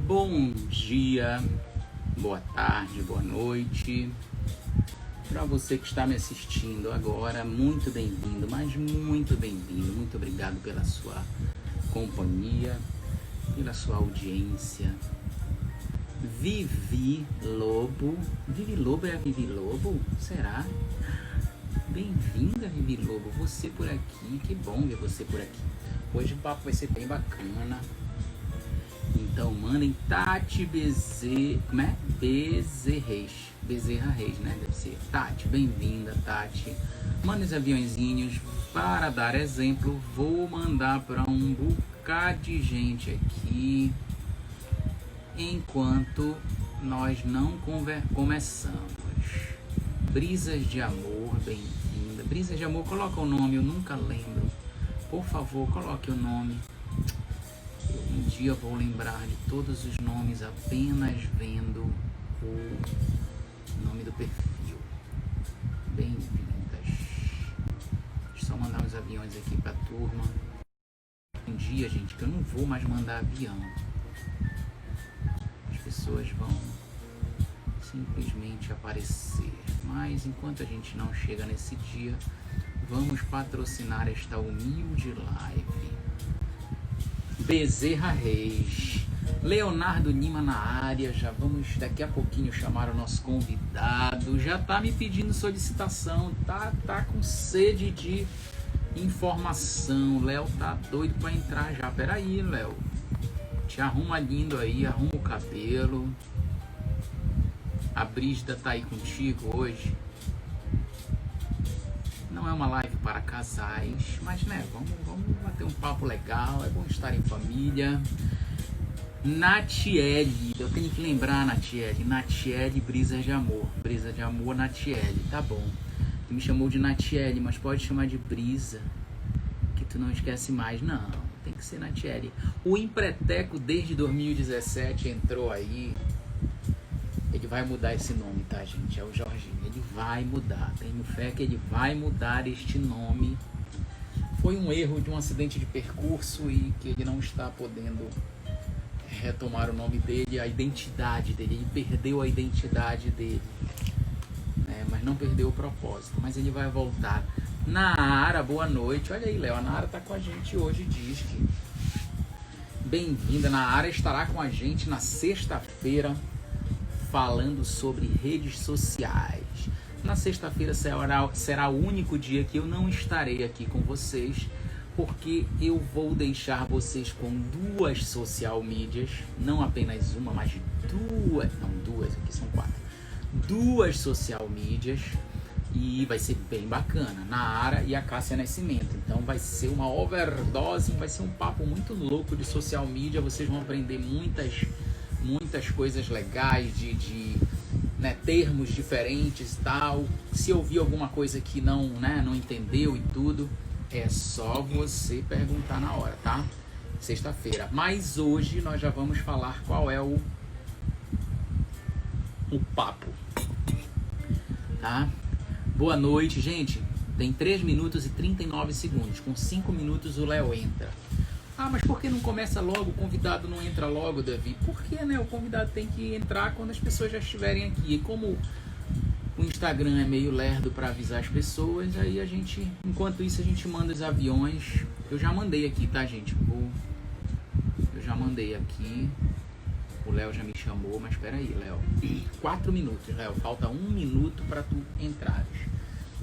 Bom dia, boa tarde, boa noite. Para você que está me assistindo agora, muito bem-vindo, mas muito bem-vindo. Muito obrigado pela sua companhia, pela sua audiência. Vivi Lobo. Vivi Lobo é a Vivi Lobo? Será? Bem-vinda, Vivi Lobo. Você por aqui, que bom ver você por aqui. Hoje o papo vai ser bem bacana. Então mandem Tati Bezerra Reis, né? Deve ser. Tati, bem-vinda, Tati. Manda os aviãozinhos para dar exemplo. Vou mandar para um bocado de gente aqui enquanto nós não começamos. Brisas de Amor, bem-vinda. Brisas de Amor, coloca o nome, eu nunca lembro. Por favor, coloque o nome. Um dia eu vou lembrar de todos os nomes apenas vendo o nome do perfil. Bem-vindas. Deixa eu só mandar uns aviões aqui pra turma. Um dia, gente, que eu não vou mais mandar avião. As pessoas vão simplesmente aparecer. Mas enquanto a gente não chega nesse dia, vamos patrocinar esta humilde live. Bezerra Reis, Leonardo Lima na área. Já vamos daqui a pouquinho chamar o nosso convidado. Já tá me pedindo solicitação, tá com sede de informação. Léo tá doido pra entrar já. Peraí, Léo, te arruma lindo aí, arruma o cabelo. A Brígida tá aí contigo hoje. Não é uma live para casais, mas né, vamos bater um papo legal, é bom estar em família. Natiele, eu tenho que lembrar, Natiele Brisas de Amor. Brisa de Amor, Natiele, tá bom. Tu me chamou de Natiele, mas pode chamar de Brisa, que tu não esquece mais. Não, tem que ser Natiele. O Empreteco desde 2017 entrou aí. Ele vai mudar esse nome, tá, gente? É o Jorginho. Ele vai mudar. Tenho fé que ele vai mudar este nome. Foi um erro de um acidente de percurso e que ele não está podendo retomar o nome dele, a identidade dele. Ele perdeu a identidade dele, né? Mas não perdeu o propósito. Mas ele vai voltar. Nara, boa noite. Olha aí, Léo. A Nara tá com a gente hoje, diz que. Bem-vinda. Nara estará com a gente na sexta-feira, falando sobre redes sociais. Na sexta-feira será o único dia que eu não estarei aqui com vocês, porque eu vou deixar vocês com duas social medias, não apenas uma, mas duas, aqui são 4. Duas social medias, e vai ser bem bacana, Nara e a Cássia Nascimento. Então vai ser uma overdose, vai ser um papo muito louco de social media. Vocês vão aprender muitas coisas legais, né, termos diferentes e tal. Se ouvir alguma coisa que não entendeu e tudo, é só você perguntar na hora, tá? Sexta-feira. Mas hoje nós já vamos falar qual é o papo, tá? Boa noite, gente. Tem 3 minutos e 39 segundos. Com 5 minutos o Léo entra. Ah, mas por que não começa logo? O convidado não entra logo, Davi? Porque, né, o convidado tem que entrar quando as pessoas já estiverem aqui. E como o Instagram é meio lerdo para avisar as pessoas, aí a gente, enquanto isso, a gente manda os aviões. Eu já mandei aqui, tá, gente? Eu já mandei aqui. O Léo já me chamou, mas espera aí, Léo. 4 minutos, Léo. Falta 1 minuto para tu entrares.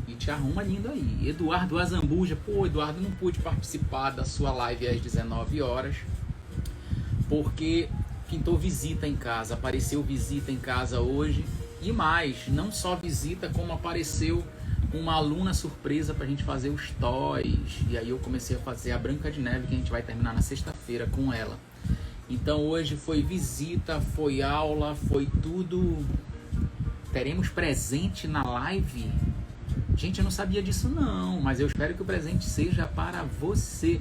E te arruma lindo aí. Eduardo Azambuja. Pô, Eduardo, não pude participar da sua live às 19 horas porque pintou visita em casa. Apareceu visita em casa hoje. E mais, não só visita, como apareceu uma aluna surpresa pra gente fazer os toys. E aí eu comecei a fazer a Branca de Neve, que a gente vai terminar na sexta-feira com ela. Então hoje foi visita, foi aula, foi tudo. Teremos presente na live. Gente, eu não sabia disso não, mas eu espero que o presente seja para você.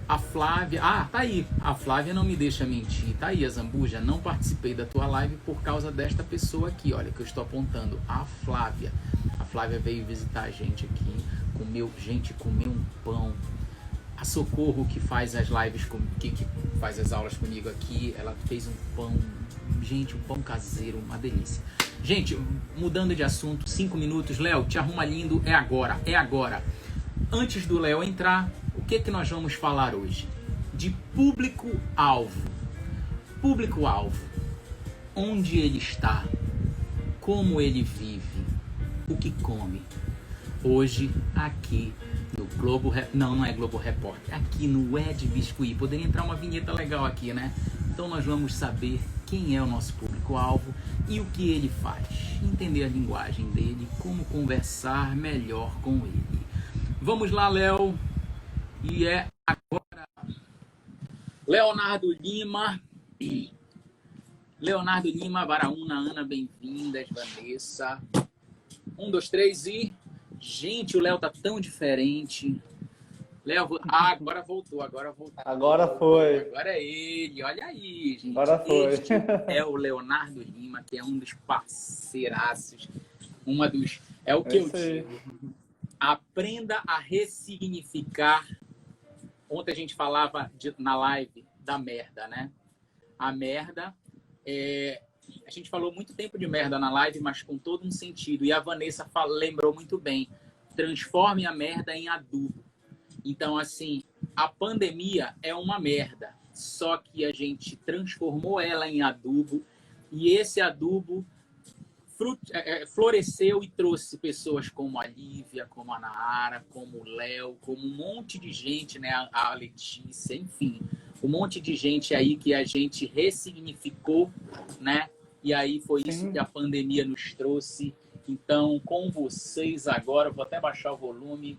A Flávia, tá aí, a Flávia não me deixa mentir, tá aí a Zambuja, não participei da tua live por causa desta pessoa aqui, olha, que eu estou apontando, a Flávia. A Flávia veio visitar a gente aqui, comeu um pão, A Socorro, que faz as lives, que faz as aulas comigo aqui, ela fez um pão, gente, um pão caseiro, uma delícia. Gente, mudando de assunto, 5 minutos. Léo, te arruma lindo, é agora, é agora. Antes do Léo entrar, o que nós vamos falar hoje? De público-alvo. Público-alvo. Onde ele está, como ele vive, o que come. Hoje, aqui no Globo... Não é Globo Repórter. Aqui no Ed Biscuit. Poderia entrar uma vinheta legal aqui, né? Então nós vamos saber quem é o nosso público-alvo e o que ele faz. Entender a linguagem dele, como conversar melhor com ele. Vamos lá, Léo. E é agora... Leonardo Lima... Leonardo Lima, Baraúna, Ana, bem-vindas, Vanessa. 1, 2, 3 e... Gente, o Léo tá tão diferente. Léo, agora voltou, agora voltou. Agora foi. Agora é ele, olha aí, gente. Agora foi. Este é o Leonardo Lima, que é um dos parceiraços. É o que eu digo. Aprenda a ressignificar. Ontem a gente falava na live da merda, né? A merda a gente falou muito tempo de merda na live, mas com todo um sentido. E a Vanessa lembrou muito bem. Transforme a merda em adubo. Então, assim, a pandemia é uma merda. Só que a gente transformou ela em adubo. E esse adubo floresceu e trouxe pessoas como a Lívia, como a Nahara, como o Léo, como um monte de gente, né? A Letícia, enfim. Um monte de gente aí que a gente ressignificou, né? E aí foi isso que a pandemia nos trouxe. Então, com vocês agora, vou até baixar o volume.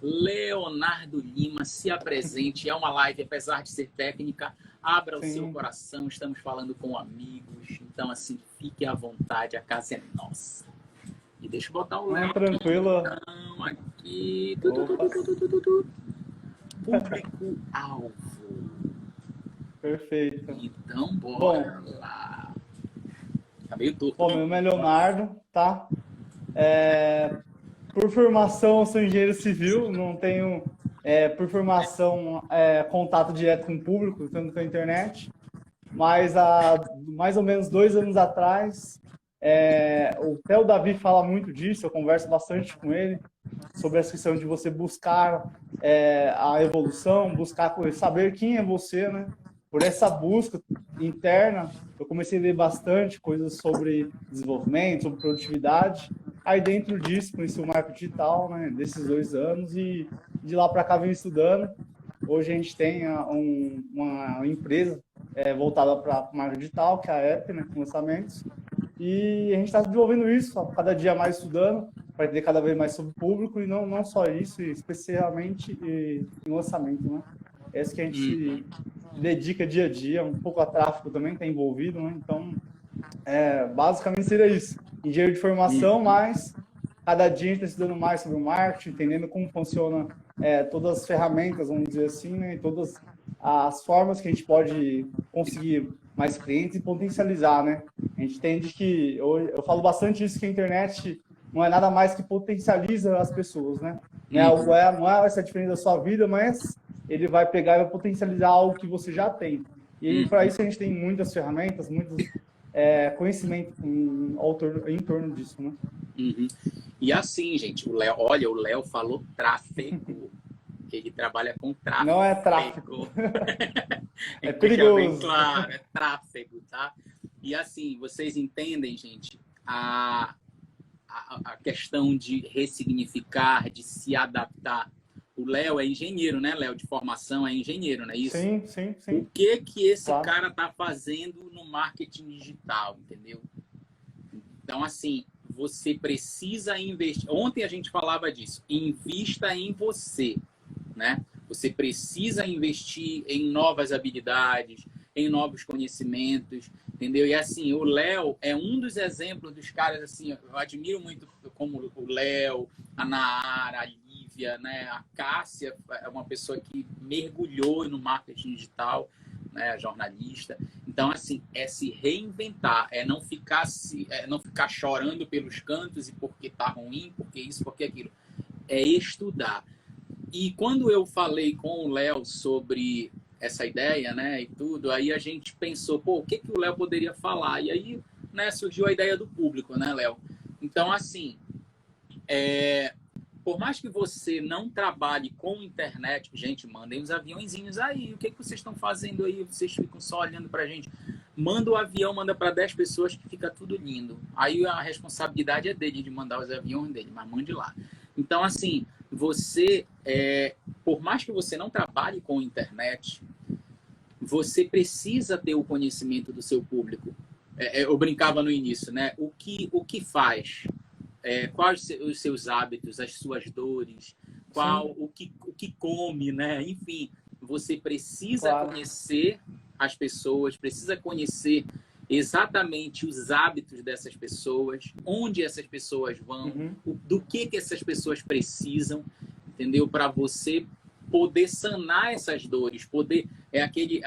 Leonardo Lima, se apresente. É uma live, apesar de ser técnica, abra o seu coração. Estamos falando com amigos. Então, assim, fique à vontade. A casa é nossa. E deixa eu botar o Léo. Tranquilo. Aqui. Público-alvo. Perfeito. Então, bora lá. Tá meio torto. Bom, meu nome é Leonardo, tá? Por formação, eu sou engenheiro civil, não tenho, por formação, contato direto com o público, tanto com a internet. Mas há mais ou menos 2 anos atrás, até o Davi fala muito disso, eu converso bastante com ele, sobre essa questão de você buscar a evolução, buscar saber quem é você, né? Por essa busca interna, eu comecei a ler bastante coisas sobre desenvolvimento, sobre produtividade. Aí dentro disso, conheci o marketing digital, né, desses 2 anos, e de lá para cá venho estudando. Hoje a gente tem uma empresa voltada para o marketing digital, que é a App, né, com lançamentos. E a gente está desenvolvendo isso, cada dia mais estudando, para entender cada vez mais sobre o público, e não só isso, especialmente em lançamento, né? É isso que a gente dedica dia a dia, um pouco a tráfego também está envolvido, né? Então, basicamente seria isso. Engenheiro de formação, mas cada dia a gente está estudando mais sobre o marketing, entendendo como funciona todas as ferramentas, vamos dizer assim, né? E todas as formas que a gente pode conseguir mais clientes e potencializar, né? A gente entende que, eu falo bastante isso, que a internet não é nada mais que potencializa as pessoas, né? Não é essa diferença da sua vida, mas ele vai pegar e vai potencializar algo que você já tem. E para isso a gente tem muitas ferramentas, muitos conhecimento em torno disso, né? E assim, gente, o Léo falou tráfego. Ele trabalha com tráfego. Não é tráfego. É perigoso. Bem claro, é tráfego, tá? E assim, vocês entendem, gente, a questão de ressignificar, de se adaptar. O Léo é engenheiro, né, Léo? De formação é engenheiro, não é isso? Sim. O que esse cara tá fazendo no marketing digital, entendeu? Então, assim, você precisa investir. Ontem a gente falava disso. Invista em você, né? Você precisa investir em novas habilidades, em novos conhecimentos, entendeu? E assim, o Léo é um dos exemplos dos caras, assim, eu admiro muito como o Léo, a Nahara, a Lívia, né? A Cássia é uma pessoa que mergulhou no marketing digital, né? Jornalista. Então, assim, é se reinventar, é não ficar chorando pelos cantos e porque tá ruim, porque isso, porque aquilo. É estudar. E quando eu falei com o Léo sobre essa ideia, né, e tudo, aí a gente pensou, pô, o que que o Léo poderia falar? E aí, né, surgiu a ideia do público, né, Léo? Então, assim, por mais que você não trabalhe com internet, gente, mandem os aviãozinhos aí. O que que vocês estão fazendo aí? Vocês ficam só olhando pra gente. Manda o avião, manda para 10 pessoas que fica tudo lindo. Aí a responsabilidade é dele de mandar os aviões dele, mas mande lá. Então, assim, você, por mais que você não trabalhe com internet, você precisa ter o conhecimento do seu público. Eu brincava no início, né? O que faz? Quais os seus hábitos, as suas dores, o que come, né? Enfim, você precisa conhecer as pessoas, precisa conhecer exatamente os hábitos dessas pessoas, onde essas pessoas vão, do que essas pessoas precisam, entendeu? Para você poder sanar essas dores, poder é aquele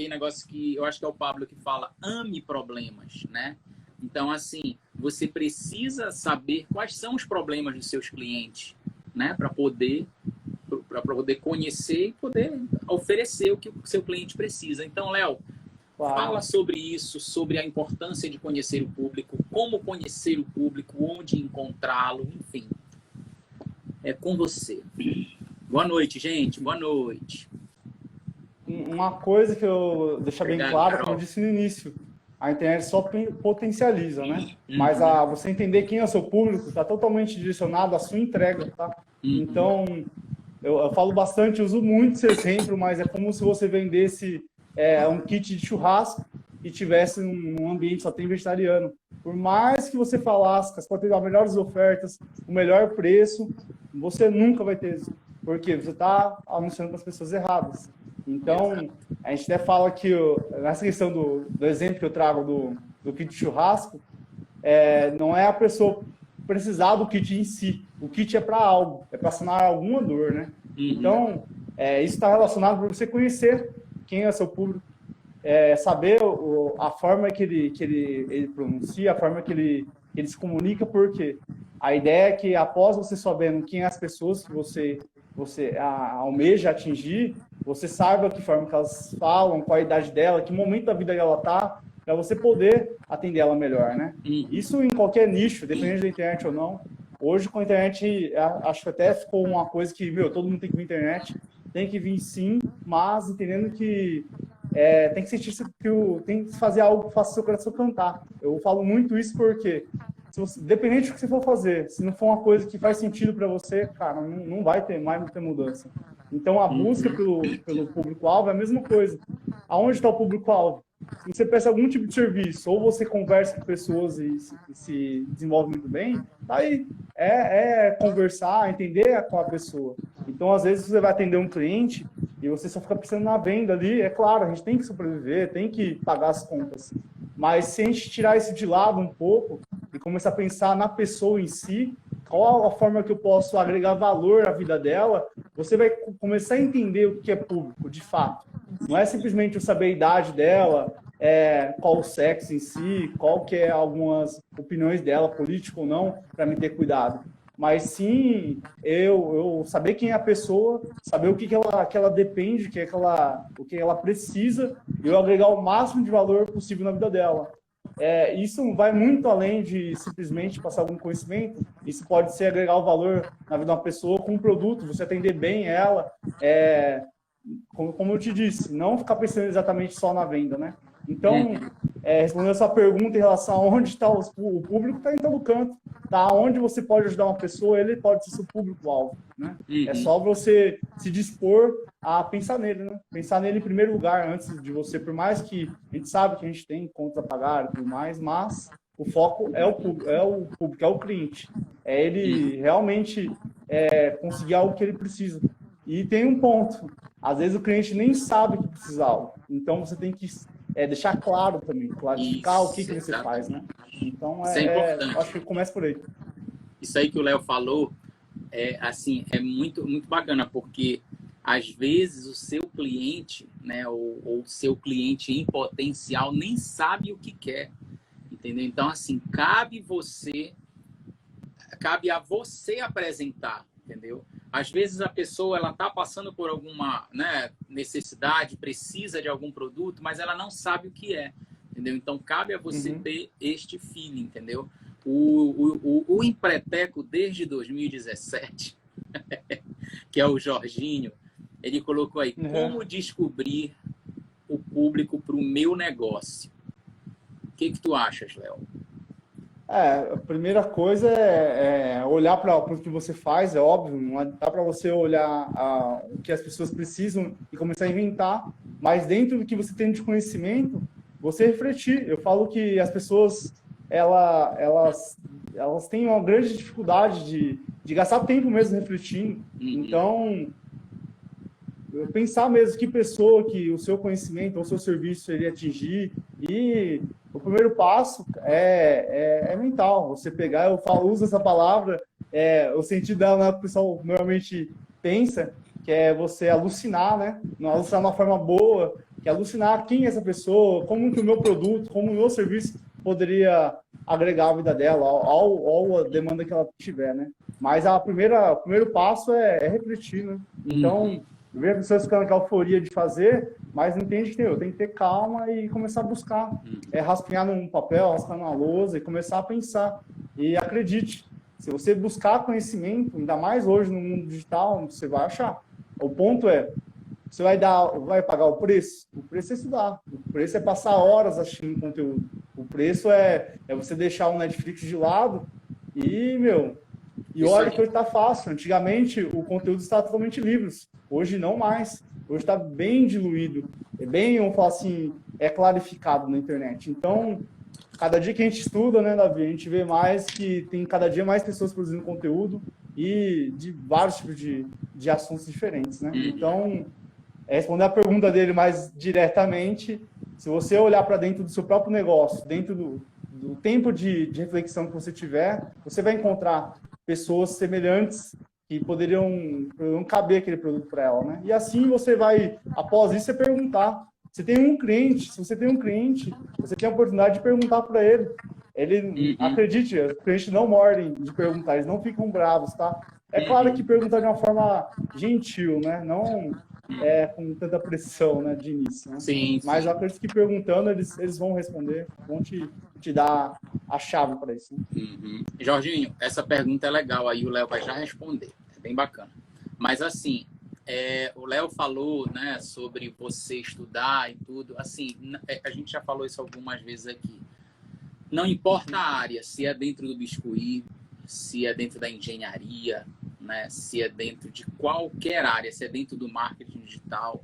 negócio que eu acho que é o Pablo que fala, ame problemas, né? Então, assim, você precisa saber quais são os problemas dos seus clientes, né? Para poder conhecer e poder oferecer o que o seu cliente precisa. Então, Léo, fala sobre isso, sobre a importância de conhecer o público, como conhecer o público, onde encontrá-lo, enfim. É com você. Boa noite, gente. Boa noite. Uma coisa que eu deixar bem claro, como eu disse no início, a internet só potencializa, né? Mas você entender quem é o seu público está totalmente direcionado à sua entrega, tá? Então, eu falo bastante, uso muito esse exemplo, mas é como se você vendesse um kit de churrasco e tivesse num ambiente só tem vegetariano. Por mais que você falasse que você pode ter as melhores ofertas, o melhor preço, você nunca vai ter isso. Porque você está anunciando para as pessoas erradas. Então, a gente até fala que nessa questão do exemplo que eu trago do kit de churrasco, não é a pessoa precisar do kit em si. O kit é para algo, é para sanar alguma dor, né? Então, isso está relacionado para você conhecer quem é seu público, saber a forma que ele pronuncia, a forma que ele se comunica, porque a ideia é que após você sabendo quem é as pessoas que você almeja atingir, você saiba que forma que elas falam, qual a idade dela, que momento da vida ela está, para você poder atender ela melhor, né? Isso em qualquer nicho, dependendo da internet ou não. Hoje, com a internet, acho que até ficou uma coisa que, todo mundo tem que vir internet, tem que vir sim, mas entendendo que tem que sentir tem que fazer algo que faça seu coração cantar. Eu falo muito isso porque, dependente do que você for fazer, se não for uma coisa que faz sentido para você, cara, não vai ter mudança. Então, a busca pelo público-alvo é a mesma coisa. Aonde está o público-alvo? Se você presta algum tipo de serviço, ou você conversa com pessoas e se desenvolve muito bem, aí conversar, entender com a pessoa. Então, às vezes, você vai atender um cliente e você só fica pensando na venda ali. É claro, a gente tem que sobreviver, tem que pagar as contas. Mas se a gente tirar isso de lado um pouco e começar a pensar na pessoa em si, qual a forma que eu posso agregar valor à vida dela, você vai começar a entender o que é público, de fato. Não é simplesmente eu saber a idade dela, qual o sexo em si, qual que é algumas opiniões dela, político ou não, para me ter cuidado. Mas sim, eu saber quem é a pessoa, saber o que ela depende, o que ela precisa, e eu agregar o máximo de valor possível na vida dela. Isso vai muito além de simplesmente passar algum conhecimento. Isso pode ser agregar o valor na vida de uma pessoa com um produto, você atender bem ela, como eu te disse, não ficar pensando exatamente só na venda, né? Então, respondendo a sua pergunta em relação a onde está o público, está em todo canto. Tá? Onde você pode ajudar uma pessoa, ele pode ser seu público-alvo, né? É só você se dispor a pensar nele, né? Pensar nele em primeiro lugar, antes de você, por mais que a gente sabe que a gente tem contas a pagar e tudo mais, mas o foco é o público, é o cliente. É ele realmente conseguir algo que ele precisa. E tem um ponto, às vezes o cliente nem sabe que precisa algo, então você tem que deixar claro também, clarificar o que você faz, né? Então, isso é importante. Acho que começa por aí. Isso aí que o Léo falou, é muito, muito bacana, porque às vezes o seu cliente, né, ou o seu cliente em potencial nem sabe o que quer, entendeu? Então, assim, cabe a você apresentar, entendeu? Às vezes a pessoa ela está passando por alguma, né, necessidade, precisa de algum produto, mas ela não sabe o que é, entendeu? Então cabe a você ter este feeling, entendeu? O Empreteco desde 2017, que é o Jorginho, ele colocou aí, como descobrir o público para o meu negócio. O que tu achas, Léo? A primeira coisa é olhar para o que você faz, é óbvio, não dá para você olhar o que as pessoas precisam e começar a inventar, mas dentro do que você tem de conhecimento, você refletir. Eu falo que as pessoas, elas têm uma grande dificuldade de gastar tempo mesmo refletindo. Então, pensar mesmo que pessoa que o seu conhecimento ou o seu serviço iria atingir. E o primeiro passo é mental. Você pegar, uso essa palavra, o sentido dela, o pessoal normalmente pensa, que é você alucinar, né? Não alucinar de uma forma boa, que é alucinar quem é essa pessoa, como que o meu produto, como o meu serviço poderia agregar a vida dela, ao a demanda que ela tiver, né? Mas o primeiro passo é refletir, né? Então, eu vejo pessoas ficando com a euforia de fazer, mas não entende que tem que ter calma e começar a buscar. Rascunhar num papel, rascunhar numa lousa e começar a pensar. E acredite, se você buscar conhecimento, ainda mais hoje no mundo digital, você vai achar. O ponto é, você vai pagar o preço? O preço é estudar. O preço é passar horas assistindo conteúdo. O preço é você deixar o Netflix de lado e, olha que hoje está fácil. Antigamente, o conteúdo estava totalmente livre. Hoje, não mais. Hoje está bem diluído. Vamos falar assim, clarificado na internet. Então, cada dia que a gente estuda, né, Davi, a gente vê mais que tem cada dia mais pessoas produzindo conteúdo e de vários tipos de assuntos diferentes, né? Então, responder a pergunta dele mais diretamente, se você olhar para dentro do seu próprio negócio, dentro do tempo de reflexão que você tiver, você vai encontrar pessoas semelhantes que poderiam caber aquele produto para ela, né? E assim você vai, após isso, você perguntar. Se você tem um cliente, você tem a oportunidade de perguntar para ele. Acredite, os clientes não mordem de perguntar, eles não ficam bravos, tá? É claro que perguntar de uma forma gentil, né? Não com tanta pressão, né, de início, né? Sim. Mas eu acredito que perguntando, eles vão responder, vão te dar a chave para isso. Né? Jorginho, essa pergunta é legal, aí o Léo vai já responder, é bem bacana. Mas assim, o Léo falou, né, sobre você estudar e tudo, assim, a gente já falou isso algumas vezes aqui. Não importa a área, se é dentro do biscuit, se é dentro da engenharia, né, se é dentro de qualquer área, se é dentro do marketing digital,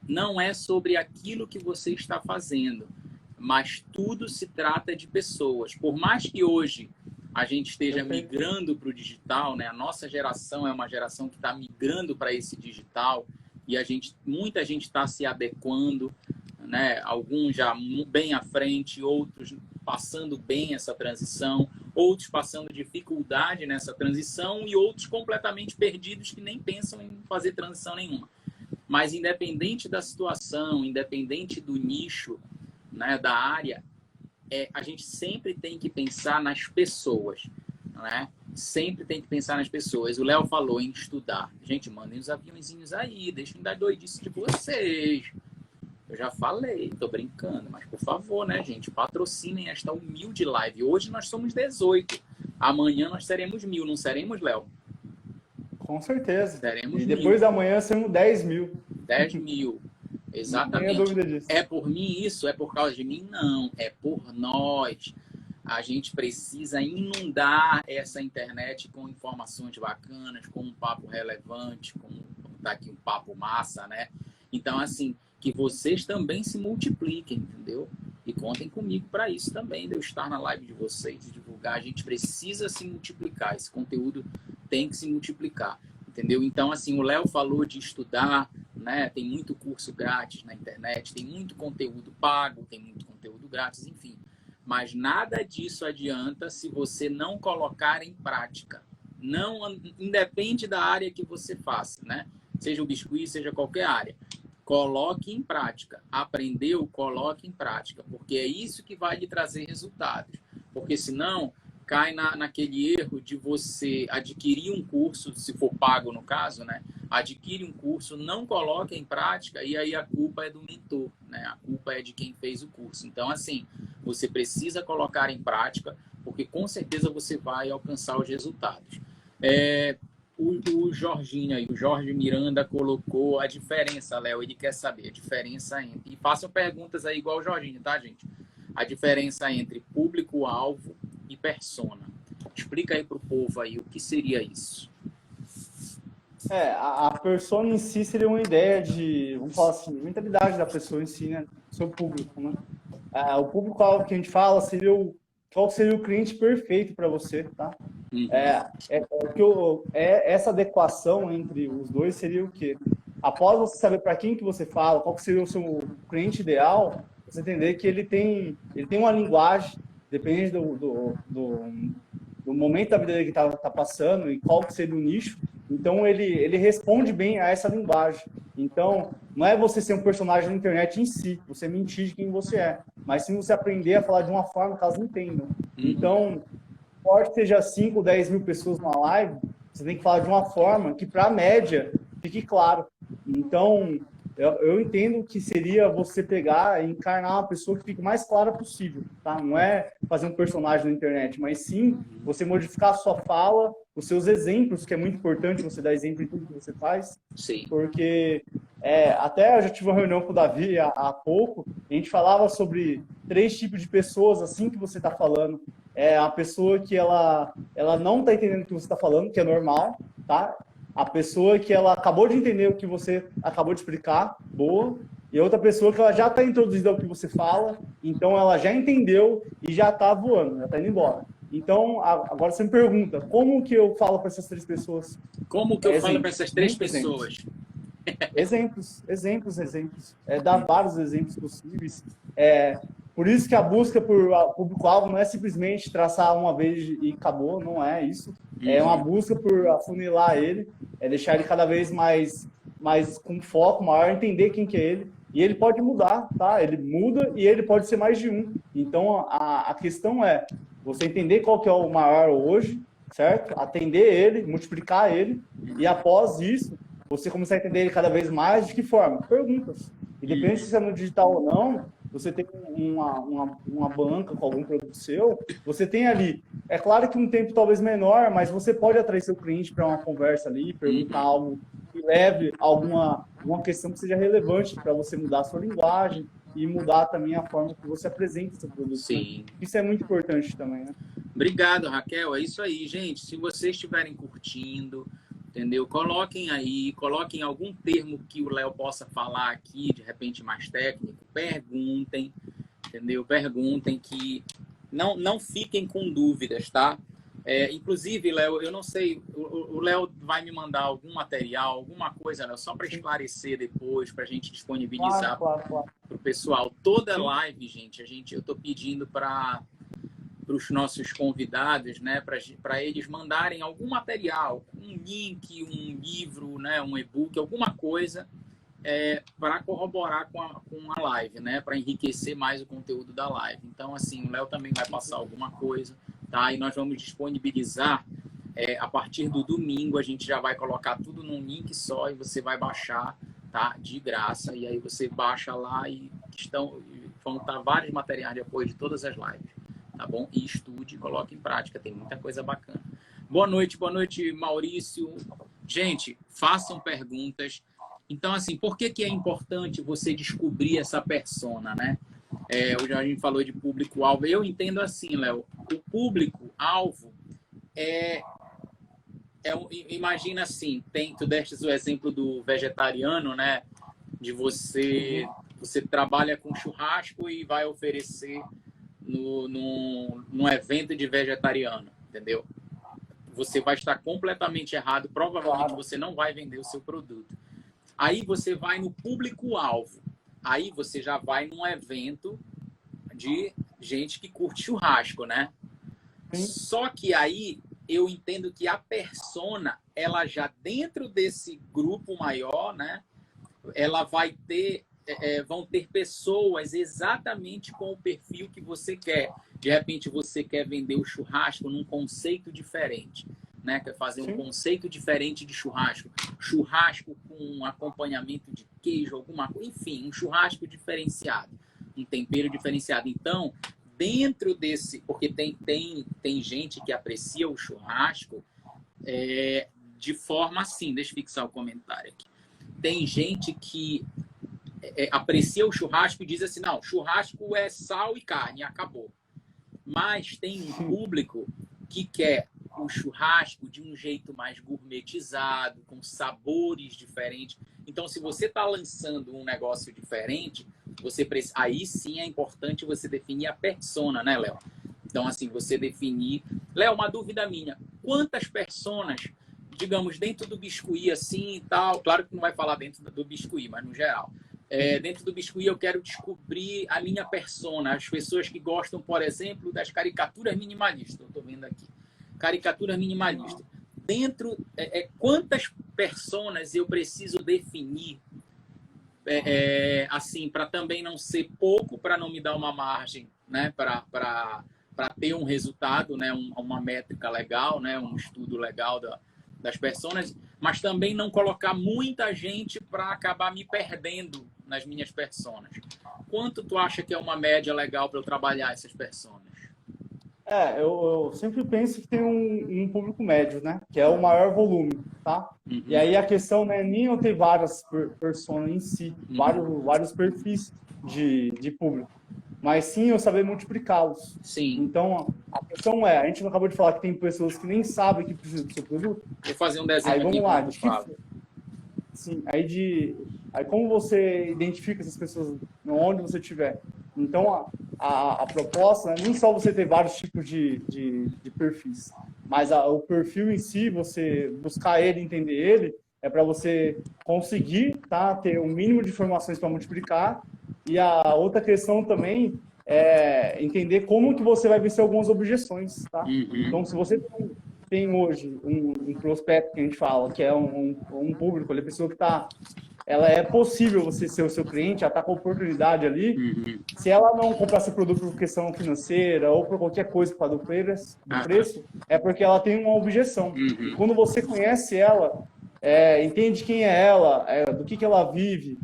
não é sobre aquilo que você está fazendo, mas tudo se trata de pessoas. Por mais que hoje a gente esteja migrando para o digital, né, a nossa geração é uma geração que está migrando para esse digital e muita gente está se adequando, né, alguns já bem à frente, outros passando bem essa transição, outros passando dificuldade nessa transição e outros completamente perdidos que nem pensam em fazer transição nenhuma. Mas independente da situação, independente do nicho, né, da área, a gente sempre tem que pensar nas pessoas, né? Sempre tem que pensar nas pessoas. O Léo falou em estudar. Gente, mandem os aviãozinhos aí, deixem dar doidice de vocês. Eu já falei, tô brincando, mas por favor, né, gente, patrocinem esta humilde live. Hoje nós somos 18, amanhã nós seremos 1000, não seremos, Léo? Com certeza. Seremos e depois 1000. Da manhã seremos 10.000. 10.000, exatamente. Não tenho dúvida disso. É por mim isso? É por causa de mim? Não, é por nós. A gente precisa inundar essa internet com informações bacanas, com um papo relevante, com daqui um papo massa, né? Então, assim, que vocês também se multipliquem, entendeu? E contem comigo para isso também, de eu estar na live de vocês, de divulgar. A gente precisa se multiplicar, esse conteúdo tem que se multiplicar, entendeu? Então, assim, o Léo falou de estudar, né? Tem muito curso grátis na internet, tem muito conteúdo pago, tem muito conteúdo grátis, enfim. Mas nada disso adianta se você não colocar em prática. Não, independe da área que você faça, né? Seja o biscuit, seja qualquer área. Coloque em prática. Aprendeu? Coloque em prática. Porque é isso que vai lhe trazer resultados. Porque senão cai naquele erro de você adquirir um curso, se for pago no caso, né? Adquire um curso, não coloca em prática e aí a culpa é do mentor, né? A culpa é de quem fez o curso. Então, assim, você precisa colocar em prática, porque com certeza você vai alcançar os resultados. O Jorginho aí, o Jorge Miranda colocou a diferença, Léo, ele quer saber a diferença entre... E façam perguntas aí igual o Jorginho, tá, gente? A diferença entre público-alvo e persona. Explica aí para o povo aí o que seria isso. A persona em si seria uma ideia de, vamos falar assim, mentalidade da pessoa em si, né? Seu público, né? O público-alvo que a gente fala seria qual seria o cliente perfeito para você, tá? Uhum. Essa adequação entre os dois seria o quê? Após você saber para quem que você fala, qual que seria o seu cliente ideal, você entender que ele tem uma linguagem, depende do momento da vida dele que tá passando e qual que seria o nicho. Então, ele responde bem a essa linguagem. Então, não é você ser um personagem na internet em si, você mentir de quem você é, mas sim você aprender a falar de uma forma que elas entendam. Então, pode seja 5, 10 mil pessoas numa live, você tem que falar de uma forma que, para a média, fique claro. Então, eu entendo que seria você pegar e encarnar uma pessoa que fique mais clara possível, tá? Não é fazer um personagem na internet, mas sim você modificar a sua fala, os seus exemplos, que é muito importante você dar exemplo em tudo que você faz. Sim. Porque até eu já tive uma reunião com o Davi há pouco, a gente falava sobre 3 tipos de pessoas, assim que você está falando. A pessoa que ela não está entendendo o que você está falando, que é normal, tá? A pessoa que ela acabou de entender o que você acabou de explicar, boa. E outra pessoa que ela já está introduzida ao que você fala, então ela já entendeu e já está voando, já está indo embora. Então, agora você me pergunta, como que eu falo para essas 3 pessoas? Como que eu falo para essas 3 pessoas? Exemplos. Dar vários exemplos possíveis. Por isso que a busca por público-alvo não é simplesmente traçar uma vez e acabou, não é isso. É uma busca por afunilar ele, deixar ele cada vez mais com foco maior, entender quem que é ele. E ele pode mudar, tá? Ele muda e ele pode ser mais de um. Então, a questão é você entender qual que é o maior hoje, certo? Atender ele, multiplicar ele, e após isso, você começar a entender ele cada vez mais. De que forma? Perguntas. Independente se é no digital ou não, você tem uma banca com algum produto seu, você tem ali. É claro que um tempo talvez menor, mas você pode atrair seu cliente para uma conversa ali, perguntar algo que leve alguma questão que seja relevante para você mudar a sua linguagem e mudar também a forma que você apresenta seu produto. Sim. Né? Isso é muito importante também, né? Obrigado, Raquel. É isso aí, gente. Se vocês estiverem curtindo, entendeu? Coloquem aí, coloquem algum termo que o Léo possa falar aqui, de repente mais técnico. Perguntem, entendeu? Perguntem, que não fiquem com dúvidas, tá? Inclusive, Léo, eu não sei, o Léo vai me mandar algum material, alguma coisa, Léo, só para esclarecer depois, para a gente disponibilizar Claro. para o pessoal. Toda live, gente, eu estou pedindo para os nossos convidados, né, para eles mandarem algum material, um link, um livro, né, um e-book, alguma coisa para corroborar com a live, né, para enriquecer mais o conteúdo da live. Então, assim, o Léo também vai passar alguma coisa, tá? E nós vamos disponibilizar a partir do domingo. A gente já vai colocar tudo num link só e você vai baixar, tá? De graça. E aí você baixa lá e vão estar vários materiais de apoio de todas as lives. Tá bom? E estude e coloque em prática, tem muita coisa bacana. Boa noite, Maurício. Gente, façam perguntas. Então, assim, por que é importante você descobrir essa persona, né? Hoje a gente falou de público-alvo. Eu entendo assim, Léo, o público-alvo imagina assim, tu deste o exemplo do vegetariano, né? De você trabalha com churrasco e vai oferecer num evento de vegetariano, entendeu? Você vai estar completamente errado, provavelmente você não vai vender o seu produto. Aí você vai no público-alvo, aí você já vai num evento de gente que curte churrasco, né? Só que aí eu entendo que a persona, ela já dentro desse grupo maior, né? Ela vai ter vão ter pessoas exatamente com o perfil que você quer. De repente, você quer vender o churrasco num conceito diferente, né? Quer fazer um conceito diferente de churrasco. Churrasco com um acompanhamento de queijo, alguma coisa. Enfim, um churrasco diferenciado. Um tempero diferenciado. Então, dentro desse... Porque tem gente que aprecia o churrasco de forma assim. Deixa eu fixar o comentário aqui. Tem gente que aprecia o churrasco e diz assim, não, churrasco é sal e carne, acabou. Mas tem um público que quer o churrasco de um jeito mais gourmetizado, com sabores diferentes. Então, se você está lançando um negócio diferente, aí sim é importante você definir a persona, né, Léo? Então, assim, você definir... Léo, uma dúvida minha. Quantas personas, digamos, dentro do biscuit, assim e tal... Claro que não vai falar dentro do biscuit, mas no geral. Dentro do biscuit eu quero descobrir a minha persona. As pessoas que gostam, por exemplo, das caricaturas minimalistas. Eu estou vendo aqui. Caricaturas minimalistas. Dentro... quantas personas eu preciso definir assim, para também não ser pouco, para não me dar uma margem, né, para ter um resultado, né, uma métrica legal, né, um estudo legal das personas, mas também não colocar muita gente para acabar me perdendo nas minhas personas. Quanto tu acha que é uma média legal para eu trabalhar essas personas? Eu sempre penso que tem um público médio, né? Que é o maior volume, tá? Uhum. E aí a questão não é nem eu ter várias personas em si, vários perfis de público, mas sim eu saber multiplicá-los. Sim. Então, a questão a gente não acabou de falar que tem pessoas que nem sabem que precisam do seu produto? Vou fazer um desenho aí, aqui. Vamos lá. Sim, aí como você identifica essas pessoas onde você estiver? Então, a proposta não é nem só você ter vários tipos de perfis, mas o perfil em si, você buscar ele, entender ele, é para você conseguir ter um mínimo de informações para multiplicar. E a outra questão também é entender como que você vai vencer algumas objeções, tá? Uhum. Então, se você tem hoje um prospecto que a gente fala, que é um público, a pessoa que ela é possível você ser o seu cliente, ela está com oportunidade ali. Uhum. Se ela não comprar seu produto por questão financeira ou por qualquer coisa por causa do preço, é porque ela tem uma objeção. Uhum. E quando você conhece ela, entende quem é ela, do que ela vive,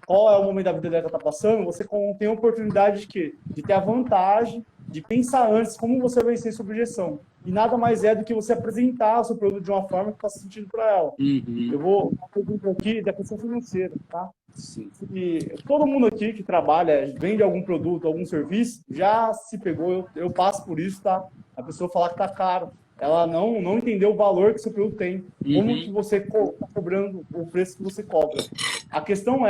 qual é o momento da vida dela que ela está passando, você tem a oportunidade de ter a vantagem de pensar antes como você vai vencer essa objeção. E nada mais é do que você apresentar o seu produto de uma forma que faça sentido para ela. Uhum. Eu vou fazer um pouquinho da questão financeira, tá? Sim. E todo mundo aqui que trabalha, vende algum produto, algum serviço, já se pegou, eu passo por isso, tá? A pessoa falar que tá caro. Ela não entendeu o valor que o seu produto tem. Como que você está cobrando o preço que você cobra. A questão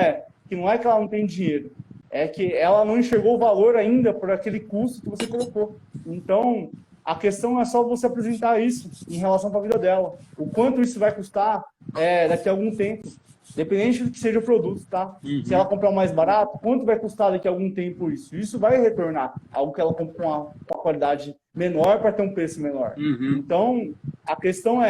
que não é que ela não tem dinheiro, é que ela não enxergou o valor ainda por aquele custo que você colocou. Então, a questão é só você apresentar isso em relação à vida dela. O quanto isso vai custar daqui a algum tempo. Dependente do que seja o produto, tá? Uhum. Se ela comprar o mais barato, quanto vai custar daqui a algum tempo isso? Isso vai retornar algo que ela compra com uma qualidade menor para ter um preço menor. Uhum. Então, a questão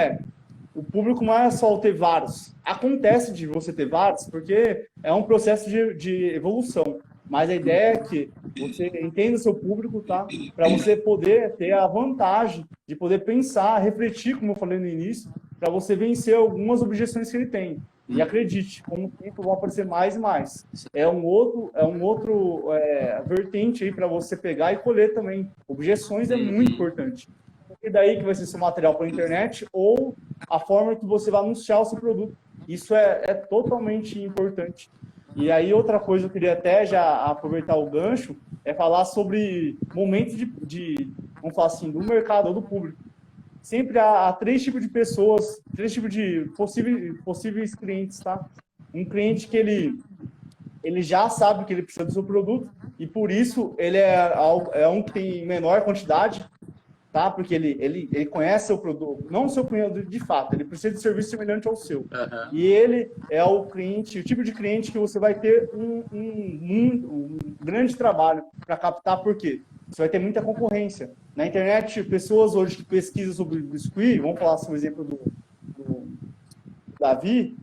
o público não é só ter vários. Acontece de você ter vários, porque é um processo de evolução. Mas a ideia é que você entenda o seu público, tá? Para você poder ter a vantagem de poder pensar, refletir, como eu falei no início, para você vencer algumas objeções que ele tem. E acredite, com o tempo vão aparecer mais e mais. É um outro vertente aí para você pegar e colher também. Objeções é muito importante. E daí que vai ser seu material para a internet ou a forma que você vai anunciar o seu produto. Isso é totalmente importante. E aí outra coisa eu queria até já aproveitar o gancho é falar sobre momentos vamos falar assim, do mercado ou do público. Sempre há três tipos de pessoas, três tipos de possíveis clientes, tá? Um cliente que ele já sabe que ele precisa do seu produto e por isso ele é um que tem menor quantidade, tá? Porque ele conhece o produto, não o seu cliente de fato, ele precisa de serviço semelhante ao seu. Uhum. E ele é o tipo de cliente que você vai ter um grande trabalho para captar, por quê? Você vai ter muita concorrência. Na internet, pessoas hoje que pesquisam sobre biscuit, vamos falar sobre o exemplo do Davi,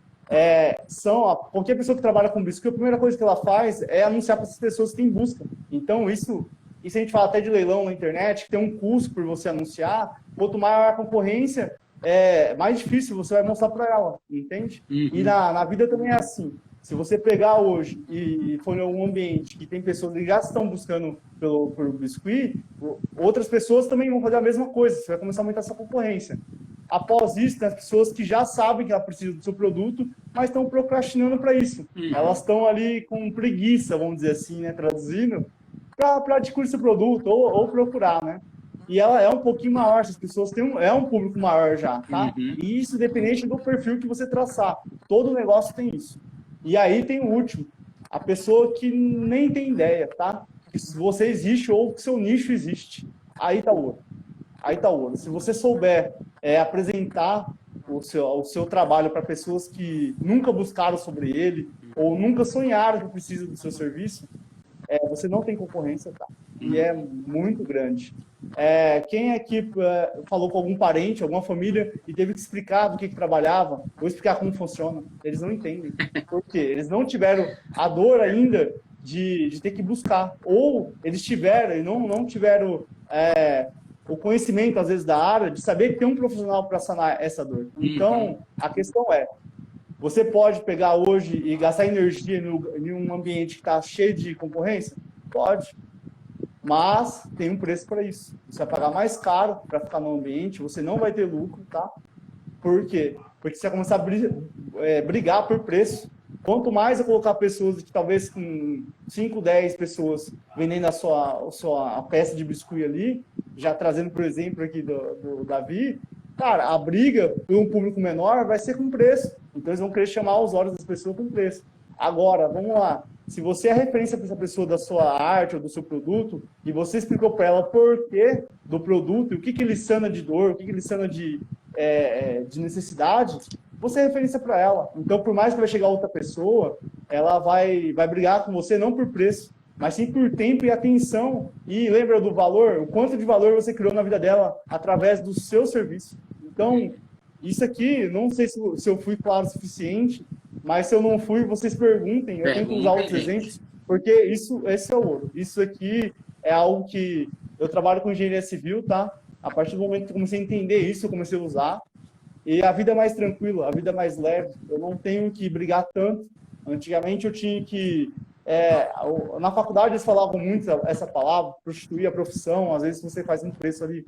qualquer pessoa que trabalha com biscoito, a primeira coisa que ela faz é anunciar para essas pessoas que tem busca. Então, isso a gente fala até de leilão na internet, que tem um custo por você anunciar. Quanto maior a concorrência, mais difícil você vai mostrar para ela, entende? Uhum. E na vida também é assim. Se você pegar hoje e for em um ambiente que tem pessoas que já estão buscando por biscuit, outras pessoas também vão fazer a mesma coisa. Você vai começar a aumentar essa concorrência. Após isso, tem as pessoas que já sabem que ela precisa do seu produto, mas estão procrastinando para isso. Elas estão ali com preguiça, vamos dizer assim, né, traduzindo, para adquirir esse produto ou procurar, né? E ela é um pouquinho maior, essas pessoas têm um público maior já, tá? E isso independente do perfil que você traçar. Todo negócio tem isso. E aí tem o último, a pessoa que nem tem ideia, tá? Que você existe ou que seu nicho existe. Aí tá o ouro. Aí tá o ouro. Se você souber apresentar o seu trabalho para pessoas que nunca buscaram sobre ele ou nunca sonharam que precisam do seu serviço, você não tem concorrência, tá? E é muito grande. Quem aqui falou com algum parente, alguma família e teve que explicar do que trabalhava, ou explicar como funciona? Eles não entendem. Por quê? Eles não tiveram a dor ainda de ter que buscar. Ou eles tiveram e não tiveram o conhecimento, às vezes, da área, de saber que tem um profissional para sanar essa dor. Então, a questão você pode pegar hoje e gastar energia em um ambiente que está cheio de concorrência? Pode. Mas tem um preço para isso. Você vai pagar mais caro para ficar no ambiente, você não vai ter lucro, tá? Por quê? Porque você vai começar a brigar por preço. Quanto mais eu colocar pessoas, que talvez com 5, 10 pessoas vendendo a sua peça de biscuit ali, já trazendo, por exemplo, aqui do Davi, cara, a briga por um público menor vai ser com preço. Então eles vão querer chamar os olhos das pessoas com preço. Agora, vamos lá. Se você é referência para essa pessoa da sua arte ou do seu produto, e você explicou para ela por que do produto, o que ele sana de dor, o que ele sana de necessidade, você é referência para ela. Então, por mais que vai chegar outra pessoa, ela vai brigar com você não por preço, mas sim por tempo e atenção. E lembra do valor? O quanto de valor você criou na vida dela através do seu serviço. Então, isso aqui, não sei se eu fui claro o suficiente, mas se eu não fui, vocês perguntem. Eu tento usar outros exemplos, porque esse é o ouro. Isso aqui é algo que eu trabalho com engenharia civil, tá? A partir do momento que eu comecei a entender isso, eu comecei a usar. E a vida é mais tranquila, a vida é mais leve. Eu não tenho que brigar tanto. Antigamente eu tinha que... na faculdade eles falavam muito essa palavra, prostituir a profissão. Às vezes você faz um preço ali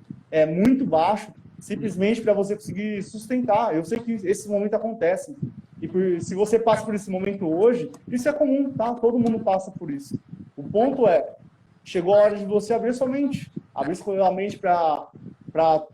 muito baixo, simplesmente para você conseguir sustentar. Eu sei que esse momento acontece. E se você passa por esse momento hoje, isso é comum, tá? Todo mundo passa por isso. O ponto chegou a hora de você abrir sua mente. Abrir sua mente para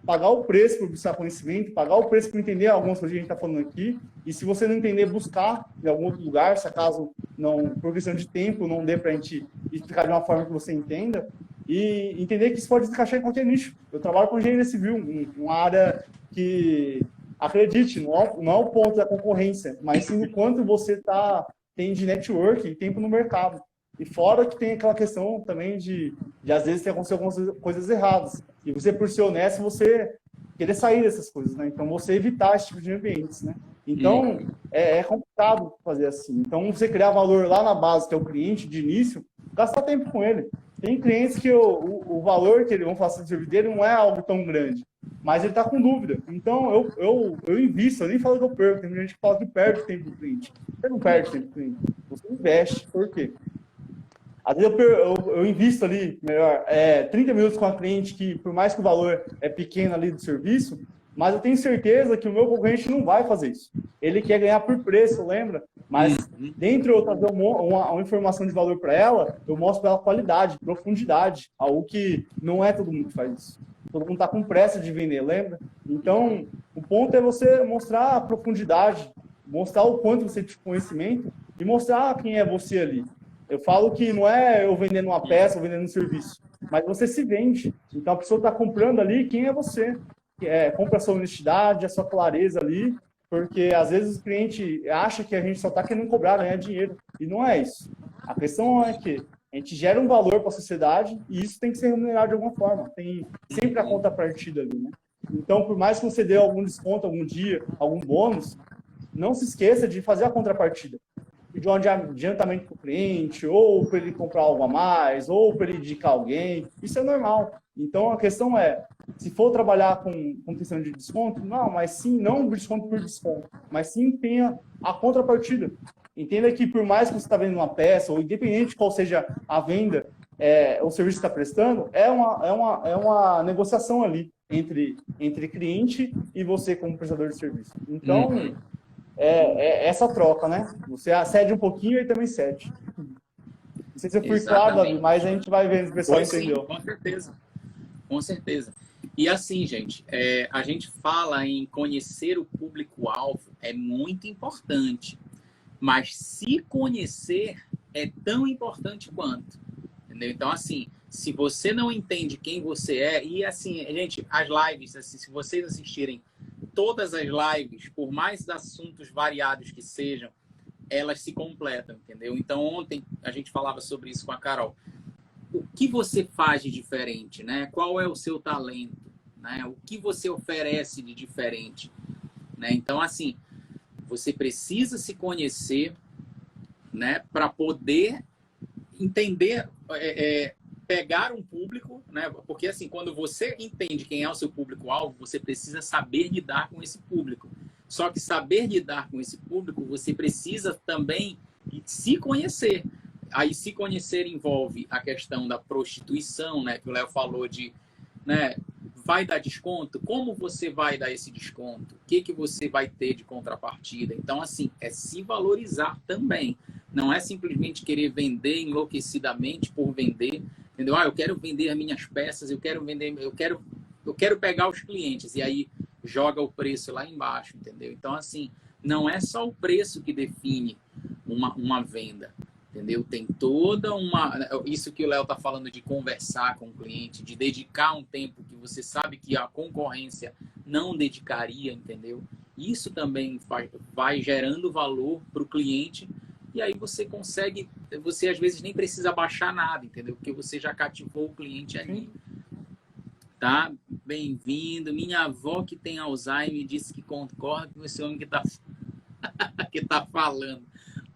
pagar o preço por buscar conhecimento, pagar o preço para entender algumas coisas que a gente está falando aqui. E se você não entender, buscar em algum outro lugar, se acaso não, por questão de tempo, não dê para a gente explicar de uma forma que você entenda. E entender que isso pode encaixar em qualquer nicho. Eu trabalho com engenharia civil, uma área que, acredite, não é o ponto da concorrência, mas sim o quanto você tem de network e tempo no mercado. E fora que tem aquela questão também de às vezes, ter acontecido algumas coisas erradas. E você, por ser honesto, você querer sair dessas coisas, né? Então, você evitar esse tipo de ambientes, né? Então, é complicado fazer assim. Então, você criar valor lá na base, que é o cliente, de início, gastar tempo com ele. Tem clientes que o valor que eles vão fazer no serviço dele não é algo tão grande, mas ele está com dúvida. Então, eu invisto, eu nem falo que eu perco. Tem gente que fala que perde tempo do cliente. Você não perde tempo do cliente, você investe. Por quê? Às vezes eu invisto ali, melhor, 30 minutos com a cliente que, por mais que o valor é pequeno ali do serviço, mas eu tenho certeza que o meu concorrente não vai fazer isso. Ele quer ganhar por preço, lembra? Mas, dentro de eu trazer uma informação de valor para ela, eu mostro para ela qualidade, profundidade, algo que não é todo mundo que faz isso. Todo mundo está com pressa de vender, lembra? Então, o ponto é você mostrar a profundidade, mostrar o quanto você tem conhecimento e mostrar quem é você ali. Eu falo que não é eu vendendo uma peça ou vendendo um serviço, mas você se vende. Então, a pessoa está comprando ali, quem é você? Compra a sua honestidade, a sua clareza ali, porque às vezes o cliente acha que a gente só está querendo cobrar, ganhar dinheiro. E não é isso. A questão é que a gente gera um valor para a sociedade e isso tem que ser remunerado de alguma forma. Tem sempre a contrapartida ali, né? Então, por mais que você dê algum desconto algum dia, algum bônus, não se esqueça de fazer a contrapartida. De um adiantamento para o cliente, ou para ele comprar algo a mais, ou para ele indicar alguém. Isso é normal. Então, a questão é, se for trabalhar com questão de desconto, não, mas sim, não desconto por desconto, mas sim tenha a contrapartida. Entenda que por mais que você está vendendo uma peça, ou independente de qual seja a venda, o serviço que está prestando, é uma negociação ali entre cliente e você como prestador de serviço. Então, essa troca, né? Você cede um pouquinho e também cede. Não sei se eu fui claro, Davi, mas a gente vai ver se o pessoal entendeu. Sim, com certeza. Com certeza. E assim, gente, a gente fala em conhecer o público-alvo, é muito importante. Mas se conhecer é tão importante quanto. Entendeu? Então, assim, se você não entende quem você é, e assim, gente, as lives, assim, se vocês assistirem todas as lives, por mais assuntos variados que sejam, elas se completam, entendeu? Então, ontem a gente falava sobre isso com a Carol. O que você faz de diferente, né? Qual é o seu talento, né? O que você oferece de diferente, né? Então, assim, você precisa se conhecer, né? Para poder entender, pegar um público, né? Porque assim, quando você entende quem é o seu público-alvo, você precisa saber lidar com esse público. Só que saber lidar com esse público, você precisa também se conhecer. Aí se conhecer envolve a questão da prostituição, né? Que o Léo falou de, né? Vai dar desconto? Como você vai dar esse desconto? O que você vai ter de contrapartida? Então, assim, é se valorizar também. Não é simplesmente querer vender enlouquecidamente por vender, entendeu? Eu quero vender as minhas peças, eu quero pegar os clientes, e aí joga o preço lá embaixo, entendeu? Então, assim, não é só o preço que define uma venda, entendeu? Tem toda isso que o Léo tá falando de conversar com o cliente, de dedicar um tempo que você sabe que a concorrência não dedicaria, entendeu? Isso também vai gerando valor para o cliente. E aí você consegue, você às vezes nem precisa baixar nada, entendeu? Porque você já cativou o cliente ali. Tá? Bem-vindo. Minha avó que tem Alzheimer disse que concorda com esse homem que tá falando.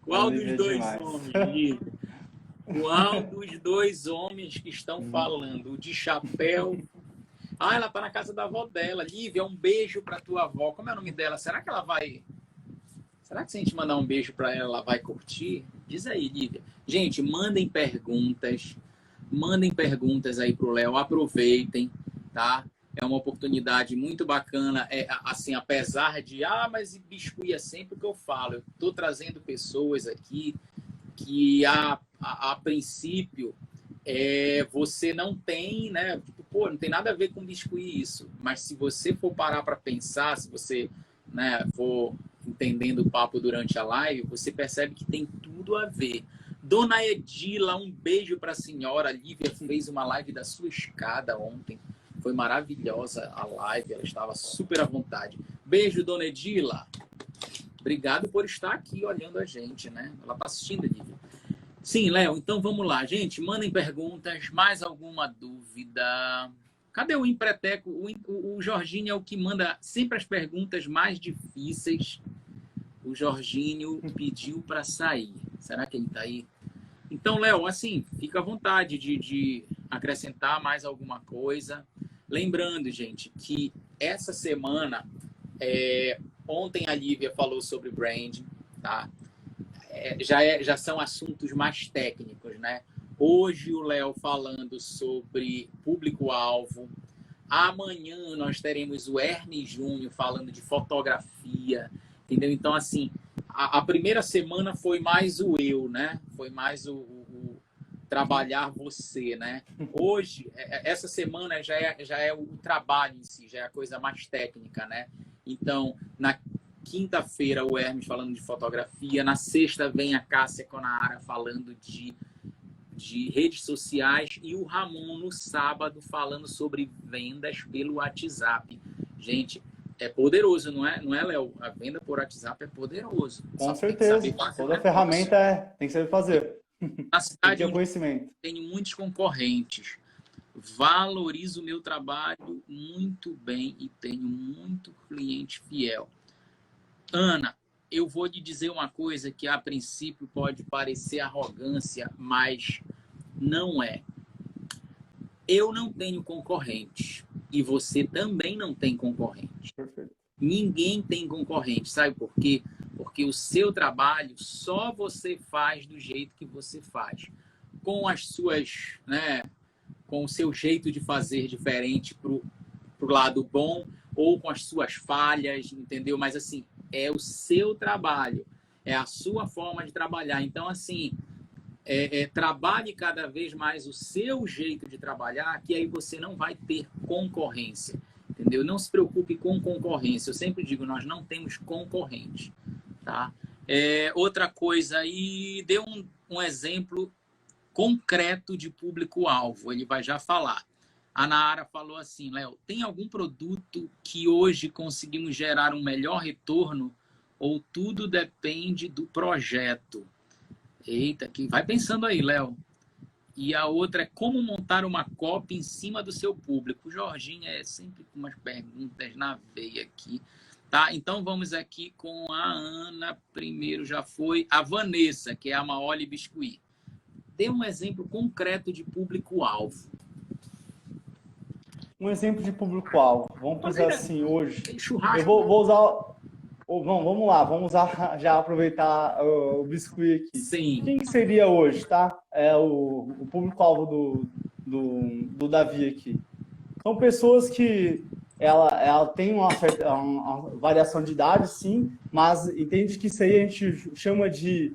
Qual dos dois homens, Lívia? Qual dos dois homens que estão falando? O de chapéu? Ah, ela tá na casa da avó dela. Lívia, um beijo pra tua avó. Como é o nome dela? Será que ela vai... Será que se a gente mandar um beijo para ela, ela vai curtir? Diz aí, Lívia. Gente, mandem perguntas aí pro Léo, aproveitem, tá? É uma oportunidade muito bacana, assim, apesar de, mas biscuit é sempre o que eu falo, eu tô trazendo pessoas aqui que a princípio você não tem, né? Tipo, não tem nada a ver com biscuit isso, mas se você for parar para pensar, se você, né, for entendendo o papo durante a live, você percebe que tem tudo a ver. Dona Edila, um beijo para a senhora. A Lívia fez uma live da sua escada ontem. Foi maravilhosa a live, ela estava super à vontade. Beijo, Dona Edila. Obrigado por estar aqui olhando a gente, né? Ela está assistindo, Lívia. Sim, Léo, então vamos lá, gente. Mandem perguntas. Mais alguma dúvida? Cadê o Empreteco? O Jorginho é o que manda sempre as perguntas mais difíceis. O Jorginho pediu para sair. Será que ele está aí? Então, Léo, assim, fica à vontade de acrescentar mais alguma coisa. Lembrando, gente, que essa semana, ontem a Lívia falou sobre branding, tá? Já são assuntos mais técnicos, né? Hoje o Léo falando sobre público-alvo. Amanhã nós teremos o Hermes Júnior falando de fotografia, entendeu? Então, assim, a primeira semana foi mais o eu, né? Foi mais o trabalhar você, né? Hoje, essa semana já é o trabalho em si, já é a coisa mais técnica, né? Então, na quinta-feira o Hermes falando de fotografia, na sexta vem a Cássia Conara falando de redes sociais e o Ramon no sábado falando sobre vendas pelo WhatsApp. Gente, é poderoso, não é, Léo? A venda por WhatsApp é poderoso. Com certeza. Toda ferramenta tem que saber fazer. Na cidade onde conhecimento. Tenho muitos concorrentes. Valorizo o meu trabalho muito bem e tenho muito cliente fiel. Ana, eu vou lhe dizer uma coisa que a princípio pode parecer arrogância, mas não é. Eu não tenho concorrente e você também não tem concorrente. Perfeito. Ninguém tem concorrente, sabe por quê? Porque o seu trabalho só você faz do jeito que você faz. Com as suas, né, com o seu jeito de fazer diferente pro lado bom ou com as suas falhas, entendeu? Mas assim, é o seu trabalho, é a sua forma de trabalhar. Então, assim, trabalhe cada vez mais o seu jeito de trabalhar, que aí você não vai ter concorrência, entendeu? Não se preocupe com concorrência. Eu sempre digo, nós não temos concorrente, tá? Outra coisa aí, dê um exemplo concreto de público-alvo, ele vai já falar. A Nara falou assim, Léo, tem algum produto que hoje conseguimos gerar um melhor retorno ou tudo depende do projeto? Eita, que vai pensando aí, Léo. E a outra é como montar uma copy em cima do seu público. O Jorginho é sempre com umas perguntas na veia aqui. Tá? Então vamos aqui com a Ana. Primeiro já foi a Vanessa, que é a Maoli Biscuit. Dê um exemplo concreto de público-alvo. Um exemplo de público-alvo. Vamos pensar assim hoje. Churrasco. Eu vou usar... Vamos lá, vamos usar, já aproveitar o biscuit aqui. Sim. Quem que seria hoje, tá? O público-alvo do Davi aqui. São pessoas que ela tem uma variação de idade, sim, mas entende que isso aí a gente chama de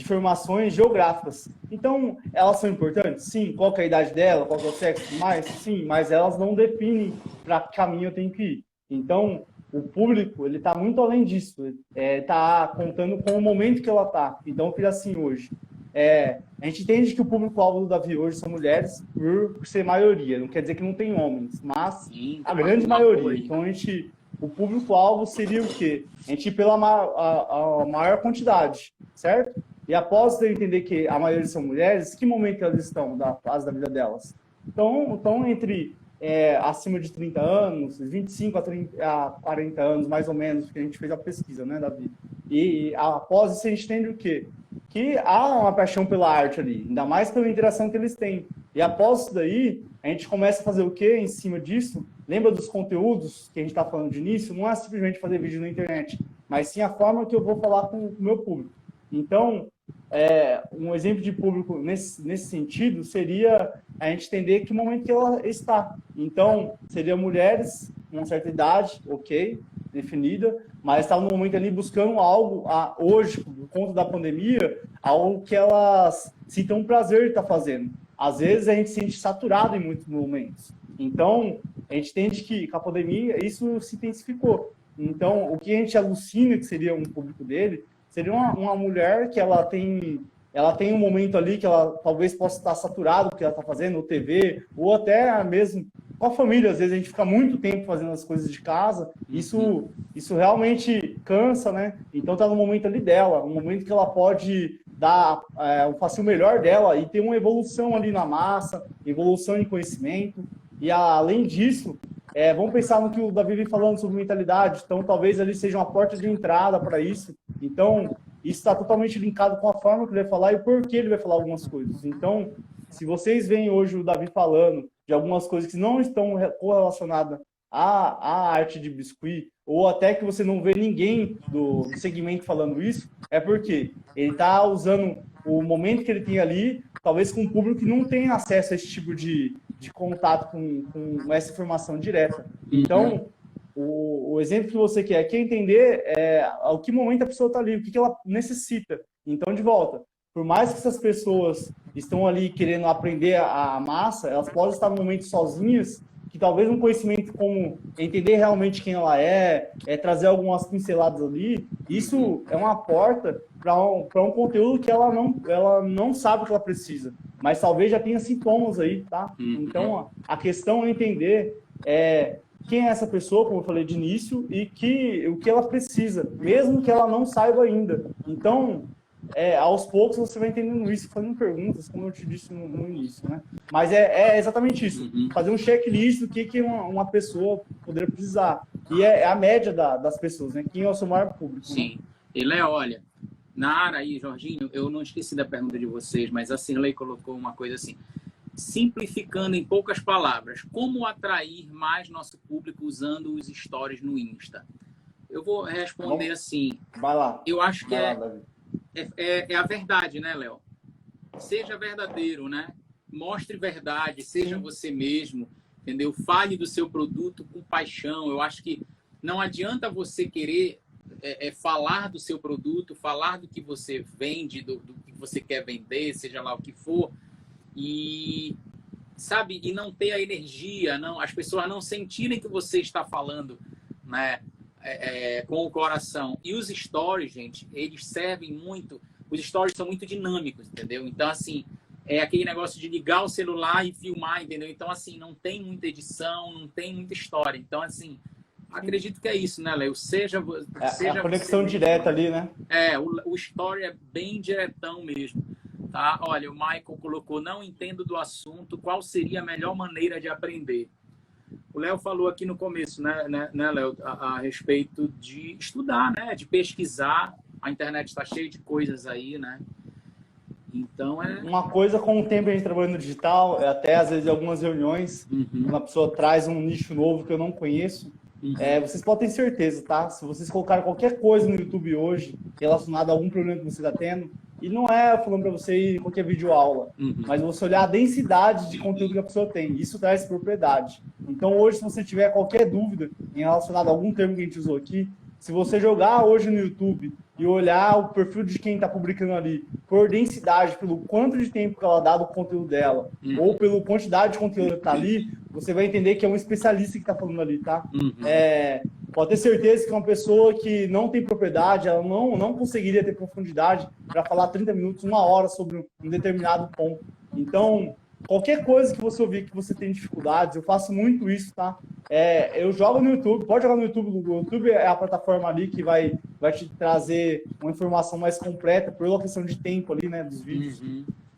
formações geográficas. Então, elas são importantes? Sim. Qual que é a idade dela? Qual que é o sexo? Mais? Sim, mas elas não definem para que caminho eu tenho que ir. Então, o público, ele está muito além disso. Está contando com o momento que ela está. Então, fica assim hoje. A gente entende que o público-alvo do Davi hoje são mulheres por ser maioria. Não quer dizer que não tem homens, mas sim, a grande maioria. Então, o público-alvo seria o quê? A gente ir pela a maior quantidade, certo? E após eu entender que a maioria são mulheres, que momento elas estão da fase da vida delas? Então entre acima de 30 anos, 25 a 40 anos, mais ou menos, porque a gente fez a pesquisa, né, Davi? E após isso a gente entende o quê? Que há uma paixão pela arte ali, ainda mais pela interação que eles têm. E após isso daí, a gente começa a fazer o quê em cima disso? Lembra dos conteúdos que a gente está falando de início? Não é simplesmente fazer vídeo na internet, mas sim a forma que eu vou falar com o meu público. Então, um exemplo de público nesse sentido seria a gente entender que momento que ela está. Então, seria mulheres com uma certa idade, ok, definida, mas está no momento ali buscando algo, hoje, por conta da pandemia, algo que elas sintam prazer de estar fazendo. Às vezes a gente se sente saturado em muitos momentos. Então, a gente entende que com a pandemia isso se intensificou. Então, o que a gente alucina que seria um público dele seria uma mulher que ela tem um momento ali que ela talvez possa estar saturada do que ela está fazendo, ou TV, ou até mesmo com a família. Às vezes a gente fica muito tempo fazendo as coisas de casa, isso realmente cansa, né? Então está no momento ali dela, um momento que ela pode dar fazer o melhor dela e ter uma evolução ali na massa, evolução em conhecimento. E além disso, vamos pensar no que o Davi vem falando sobre mentalidade. Então, talvez ali seja uma porta de entrada para isso. Então, isso está totalmente linkado com a forma que ele vai falar e por que ele vai falar algumas coisas. Então, se vocês veem hoje o Davi falando de algumas coisas que não estão correlacionadas à arte de biscuit, ou até que você não vê ninguém do segmento falando isso, é porque ele está usando o momento que ele tem ali, talvez com um público que não tem acesso a esse tipo de contato com essa informação direta. Então, o exemplo que você quer entender ao que momento a pessoa está ali, o que ela necessita. Então, de volta, por mais que essas pessoas estão ali querendo aprender a massa, elas podem estar no momento sozinhas, que talvez um conhecimento como entender realmente quem ela trazer algumas pinceladas ali, isso é uma porta para um conteúdo que ela não sabe o que ela precisa, mas talvez já tenha sintomas aí, tá? Então, a questão é entender quem é essa pessoa, como eu falei de início, e o que ela precisa, mesmo que ela não saiba ainda. Então, aos poucos você vai entendendo isso, fazendo perguntas, como eu te disse no início, né? Mas é exatamente isso, fazer um checklist do que uma pessoa poderia precisar. E é a média das pessoas, né? Quem é o seu maior público? Sim. Né? E Léo, olha, Nara aí, Jorginho, eu não esqueci da pergunta de vocês, mas a Cirlei colocou uma coisa assim, simplificando em poucas palavras, como atrair mais nosso público usando os stories no Insta? Eu vou responder assim. Vai lá. Eu acho que Vai lá, é a verdade, né, Léo? Seja verdadeiro, né? Mostre verdade, seja você mesmo, entendeu? Fale do seu produto com paixão. Eu acho que não adianta você querer falar do seu produto, falar do que você vende, do que você quer vender, seja lá o que for, e sabe, e não ter a energia, não, as pessoas não sentirem que você está falando, né, com o coração. E os stories, gente, eles servem muito, os stories são muito dinâmicos, entendeu? Então, assim, é aquele negócio de ligar o celular e filmar, entendeu? Então, assim, não tem muita edição, não tem muita história. Então, assim, acredito que é isso, né, Léo? Seja a conexão direta ali, né? O story é bem diretão mesmo. Tá? Olha, o Michael colocou, não entendo do assunto, qual seria a melhor maneira de aprender? O Léo falou aqui no começo, né Léo, a respeito de estudar, né? De pesquisar. A internet está cheia de coisas aí, né? Então Uma coisa, com o tempo a gente trabalhando no digital, até às vezes algumas reuniões, quando a pessoa traz um nicho novo que eu não conheço, vocês podem ter certeza, tá? Se vocês colocarem qualquer coisa no YouTube hoje relacionada a algum problema que você está tendo, e não é falando para você ir em qualquer vídeo aula, mas você olhar a densidade de conteúdo que a pessoa tem, isso traz propriedade. Então hoje, se você tiver qualquer dúvida em relacionado a algum termo que a gente usou aqui, se você jogar hoje no YouTube e olhar o perfil de quem está publicando ali por densidade, pelo quanto de tempo que ela dá do conteúdo dela, ou pela quantidade de conteúdo que está ali, você vai entender que é um especialista que está falando ali, tá? Pode ter certeza que uma pessoa que não tem propriedade, ela não conseguiria ter profundidade para falar 30 minutos, 1 hora sobre um determinado ponto. Então, qualquer coisa que você ouvir que você tem dificuldades, eu faço muito isso, tá? Eu jogo no YouTube, pode jogar no YouTube, o YouTube é a plataforma ali que vai te trazer uma informação mais completa, pela questão de tempo ali, né, dos vídeos.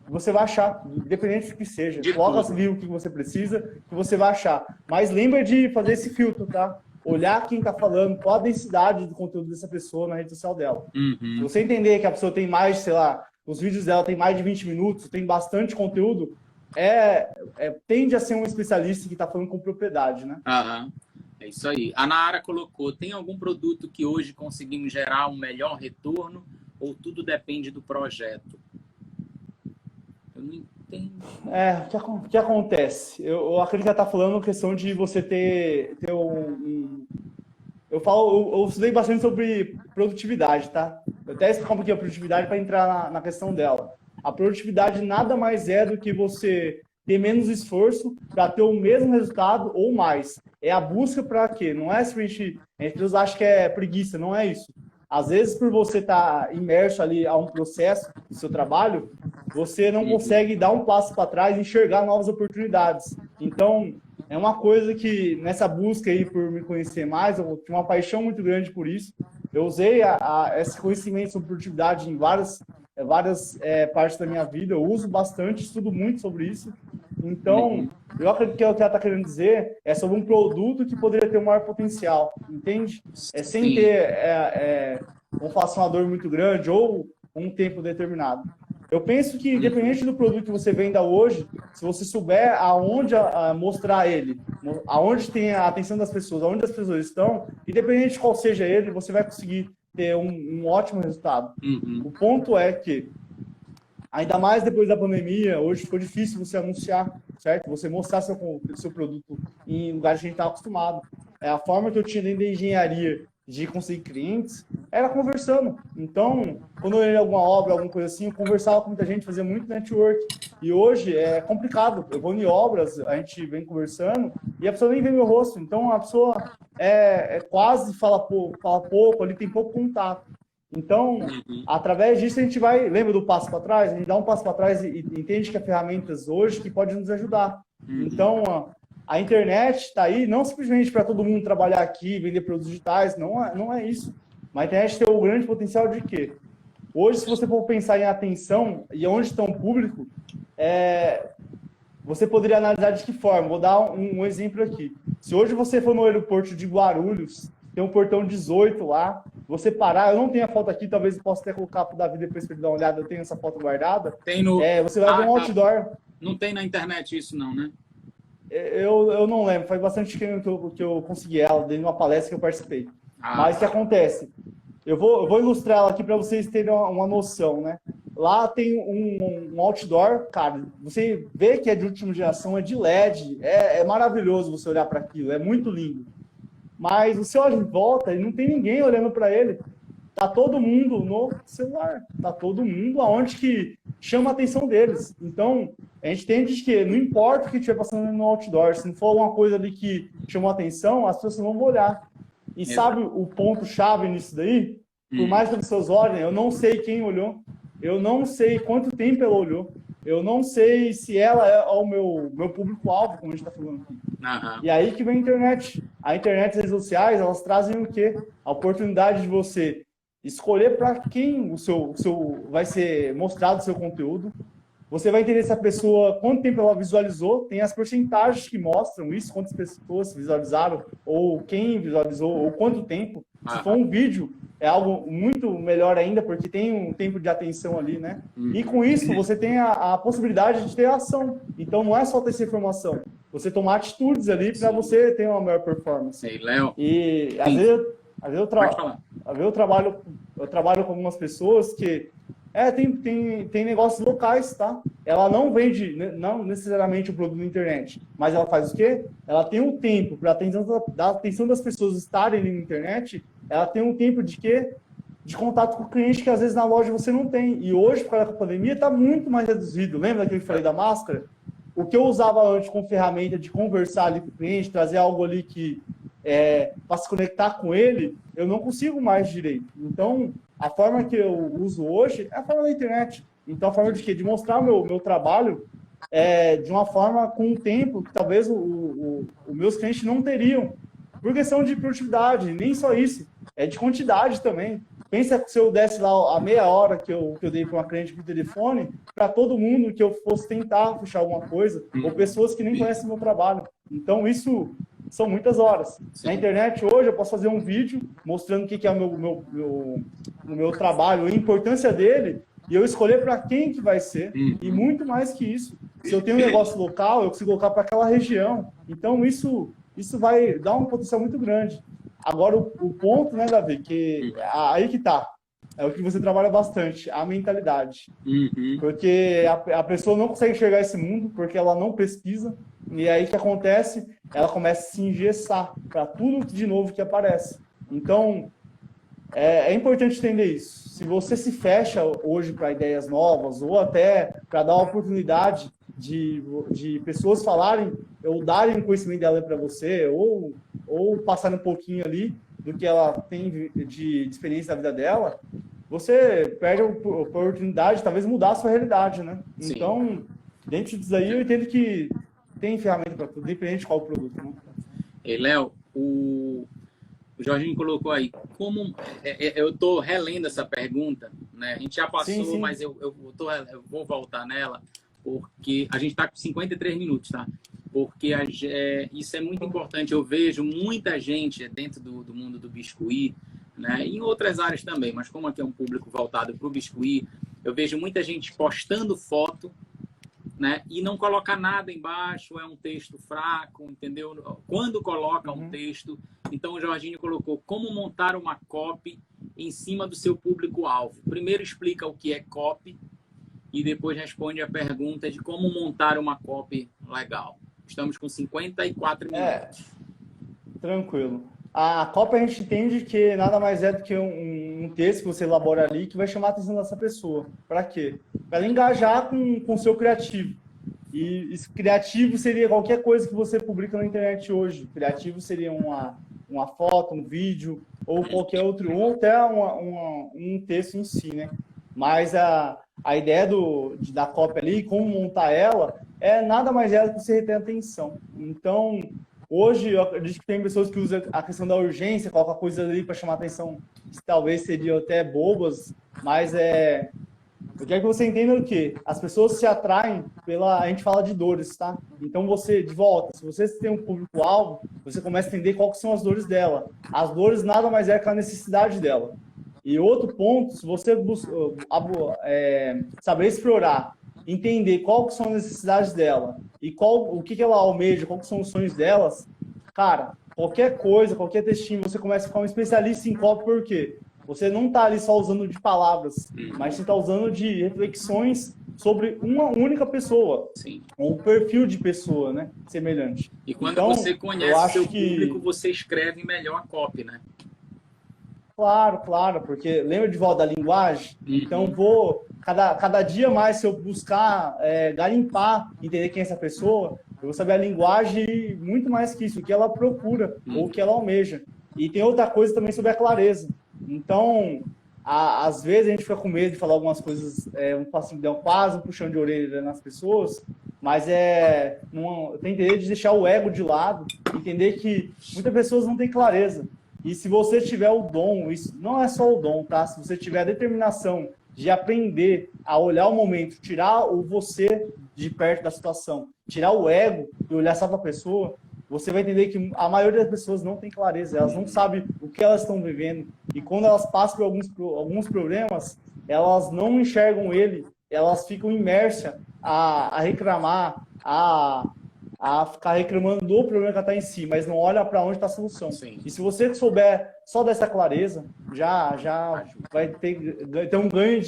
Você vai achar, independente do que seja. Coloca ali o que você precisa, que você vai achar. Mas lembra de fazer esse filtro, tá? Olhar quem tá falando, qual a densidade do conteúdo dessa pessoa na rede social dela. Se você entender que a pessoa tem mais, sei lá, os vídeos dela tem mais de 20 minutos, tem bastante conteúdo, tende a ser um especialista que está falando com propriedade, né? É isso aí. A Nara colocou, tem algum produto que hoje conseguimos gerar um melhor retorno ou tudo depende do projeto? Eu não entendo. O que acontece? Eu acredito que ela está falando questão de você ter eu estudei bastante sobre produtividade, tá? Eu até explico um pouquinho a produtividade para entrar na questão dela. A produtividade nada mais é do que você ter menos esforço para ter o mesmo resultado ou mais. É a busca para quê? Não é simplesmente... A gente acha que é preguiça, não é isso. Às vezes, por você estar imerso ali a um processo do seu trabalho, você não consegue dar um passo para trás e enxergar novas oportunidades. Então, é uma coisa que, nessa busca aí por me conhecer mais, eu tinha uma paixão muito grande por isso. Eu usei esse conhecimento sobre produtividade em várias partes da minha vida, eu uso bastante, estudo muito sobre isso. Então, eu acredito que o que ela está querendo dizer é sobre um produto que poderia ter um maior potencial, entende? Sem ter um façanador muito grande ou um tempo determinado. Eu penso que, independente do produto que você venda hoje, se você souber aonde mostrar ele, aonde tem a atenção das pessoas, aonde as pessoas estão, independente de qual seja ele, você vai conseguir ter um ótimo resultado. O ponto é que, ainda mais depois da pandemia, hoje ficou difícil você anunciar, certo? Você mostrar seu produto em lugares que a gente estava acostumado. A forma que eu tinha dentro da engenharia de conseguir clientes era conversando. Então, quando eu ia em alguma obra, alguma coisa assim, eu conversava com muita gente, fazia muito network. E hoje é complicado. Eu vou em obras, a gente vem conversando e a pessoa nem vê meu rosto. Então, a pessoa quase fala pouco, ali tem pouco contato. Então, através disso, a gente vai... Lembra do passo para trás? A gente dá um passo para trás e entende que há ferramentas hoje que podem nos ajudar. Então, a internet está aí não simplesmente para todo mundo trabalhar aqui, vender produtos digitais, não é isso. Mas a internet tem o grande potencial de quê? Hoje, se você for pensar em atenção e onde está o público, você poderia analisar de que forma? Vou dar um exemplo aqui. Se hoje você for no aeroporto de Guarulhos, tem um portão 18 lá, você parar, eu não tenho a foto aqui, talvez eu possa até colocar para o Davi depois para ele dar uma olhada, eu tenho essa foto guardada. Tem no... Você vai ver um outdoor. Não tem na internet isso não, né? Eu não lembro, faz bastante tempo que eu consegui ela, dei uma palestra que eu participei. Mas o que acontece? Eu vou ilustrar ela aqui para vocês terem uma noção, né? Lá tem um outdoor, cara, você vê que é de última geração, é de LED, é maravilhoso você olhar para aquilo, é muito lindo. Mas você olha em volta e não tem ninguém olhando para ele. Tá todo mundo no celular, tá todo mundo aonde que chama a atenção deles. Então, a gente entende que não importa o que estiver passando no outdoor, se não for alguma coisa ali que chamou a atenção, as pessoas não vão olhar. E sabe o ponto-chave nisso daí? Por mais que as pessoas olhem, eu não sei quem olhou, eu não sei quanto tempo ela olhou, eu não sei se ela é o meu público-alvo, como a gente está falando aqui. E aí que vem a internet. A internet e as redes sociais, elas trazem o quê? A oportunidade de você escolher para quem o seu vai ser mostrado o seu conteúdo. Você vai entender se a pessoa, quanto tempo ela visualizou, tem as porcentagens que mostram isso, quantas pessoas visualizaram, ou quem visualizou, ou quanto tempo. Se for um vídeo, é algo muito melhor ainda, porque tem um tempo de atenção ali, né? E com isso, você tem a possibilidade de ter ação. Então, não é só ter essa informação. Você tomar atitudes ali para você ter uma melhor performance. Ei, Léo. E às vezes eu trabalho com algumas pessoas que tem negócios locais, tá? Ela não vende, não necessariamente o produto na internet, mas ela faz o quê? Ela tem um tempo para a atenção das pessoas estarem ali na internet, ela tem um tempo de quê? De contato com o cliente que às vezes na loja você não tem. E hoje, por causa da pandemia, está muito mais reduzido. Lembra que eu falei da máscara? O que eu usava antes com ferramenta de conversar ali com o cliente, trazer algo ali que para se conectar com ele, eu não consigo mais direito. Então, a forma que eu uso hoje é a forma da internet. Então, a forma de quê? De mostrar o meu trabalho de uma forma com um tempo que talvez os meus clientes não teriam. Por questão de produtividade, nem só isso. É de quantidade também. Pensa que se eu desse lá a meia hora que eu dei para uma cliente por telefone, para todo mundo que eu fosse tentar puxar alguma coisa, ou pessoas que nem conhecem o meu trabalho. Então, isso são muitas horas. Sim. Na internet, hoje, eu posso fazer um vídeo mostrando o que é o meu trabalho, a importância dele, e eu escolher para quem que vai ser. E muito mais que isso. Se eu tenho um negócio local, eu consigo colocar para aquela região. Então, isso vai dar um potencial muito grande. Agora, o ponto, né, Davi, que aí que tá. É o que você trabalha bastante, a mentalidade. Porque a pessoa não consegue enxergar esse mundo, porque ela não pesquisa. E aí o que acontece? Ela começa a se engessar para tudo de novo que aparece. Então, é importante entender isso. Se você se fecha hoje para ideias novas, ou até para dar uma oportunidade de pessoas falarem, ou darem o conhecimento dela para você, ou passar um pouquinho ali do que ela tem de experiência da vida dela, você perde a oportunidade de talvez mudar a sua realidade, né? Sim. Então, dentro disso aí, eu entendo que tem ferramenta para tudo, independente de qual o produto, né? E, Léo, o Jorginho colocou aí, como eu estou relendo essa pergunta, né? A gente já passou, sim. Mas eu vou voltar nela, porque a gente está com 53 minutos, tá? Porque isso é muito importante. Eu vejo muita gente dentro do mundo do biscuit, né? E em outras áreas também, mas como aqui é um público voltado para o biscuit, eu vejo muita gente postando foto, né? E não coloca nada embaixo, é um texto fraco, entendeu? Quando coloca um texto, então o Jorginho colocou como montar uma copy em cima do seu público-alvo. Primeiro explica o que é copy e depois responde a pergunta de como montar uma copy legal. Estamos com 54 minutos. Tranquilo. A copy a gente entende que nada mais é do que um texto que você elabora ali que vai chamar a atenção dessa pessoa. Para quê? Para ela engajar com o seu criativo. E esse criativo seria qualquer coisa que você publica na internet hoje. Criativo seria uma foto, um vídeo, ou qualquer outro, ou até um texto em si, né? Mas a ideia da copy ali, como montar ela, nada mais é do que você reter a atenção. Então, hoje, eu acredito que tem pessoas que usam a questão da urgência, colocam coisas ali para chamar a atenção, que talvez seriam até bobas, mas Eu quero que você entenda o quê? As pessoas se atraem a gente fala de dores, tá? Então você, de volta, se você tem um público-alvo, você começa a entender quais são as dores dela. As dores nada mais é que a necessidade dela. E outro ponto, se você saber explorar, entender quais são as necessidades dela e o que ela almeja, quais são os sonhos delas, cara, qualquer coisa, qualquer textinho, você começa a ficar um especialista em copy, por quê? Você não está ali só usando de palavras, mas você está usando de reflexões sobre uma única pessoa. Sim. Um perfil de pessoa, né? Semelhante. E quando então, você conhece seu público, você escreve melhor a copy, né? Claro, porque lembra de volta da linguagem? Então, cada dia mais, se eu buscar garimpar, entender quem é essa pessoa, eu vou saber a linguagem e muito mais que isso, o que ela procura ou o que ela almeja. E tem outra coisa também sobre a clareza. Então, às vezes a gente fica com medo de falar algumas coisas, quase um puxão de orelha nas pessoas, mas tem que entender de deixar o ego de lado, entender que muitas pessoas não têm clareza. E se você tiver o dom, isso não é só o dom, tá? Se você tiver a determinação de aprender a olhar o momento, tirar o você de perto da situação, tirar o ego e olhar só para a pessoa, você vai entender que a maioria das pessoas não tem clareza, elas não sabem o que elas estão vivendo. E quando elas passam por alguns problemas, elas não enxergam ele, elas ficam imersas a reclamar, a ficar reclamando do problema que está em si, mas não olha para onde está a solução. Sim. E se você souber só dessa clareza, já vai ter um ganho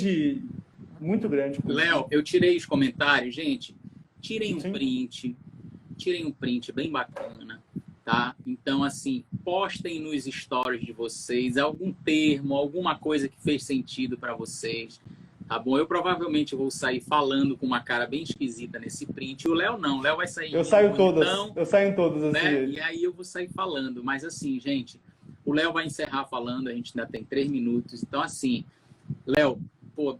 muito grande. Léo, eu tirei os comentários, gente. Tirem um print bem bacana, tá? Então, assim, postem nos stories de vocês algum termo, alguma coisa que fez sentido para vocês. Tá bom? Eu provavelmente vou sair falando com uma cara bem esquisita nesse print. O Léo não. O Léo vai sair. Eu saio em todas. Né? Assim. E aí eu vou sair falando. Mas assim, gente, o Léo vai encerrar falando. A gente ainda tem 3 minutos. Então, assim, Léo, pô,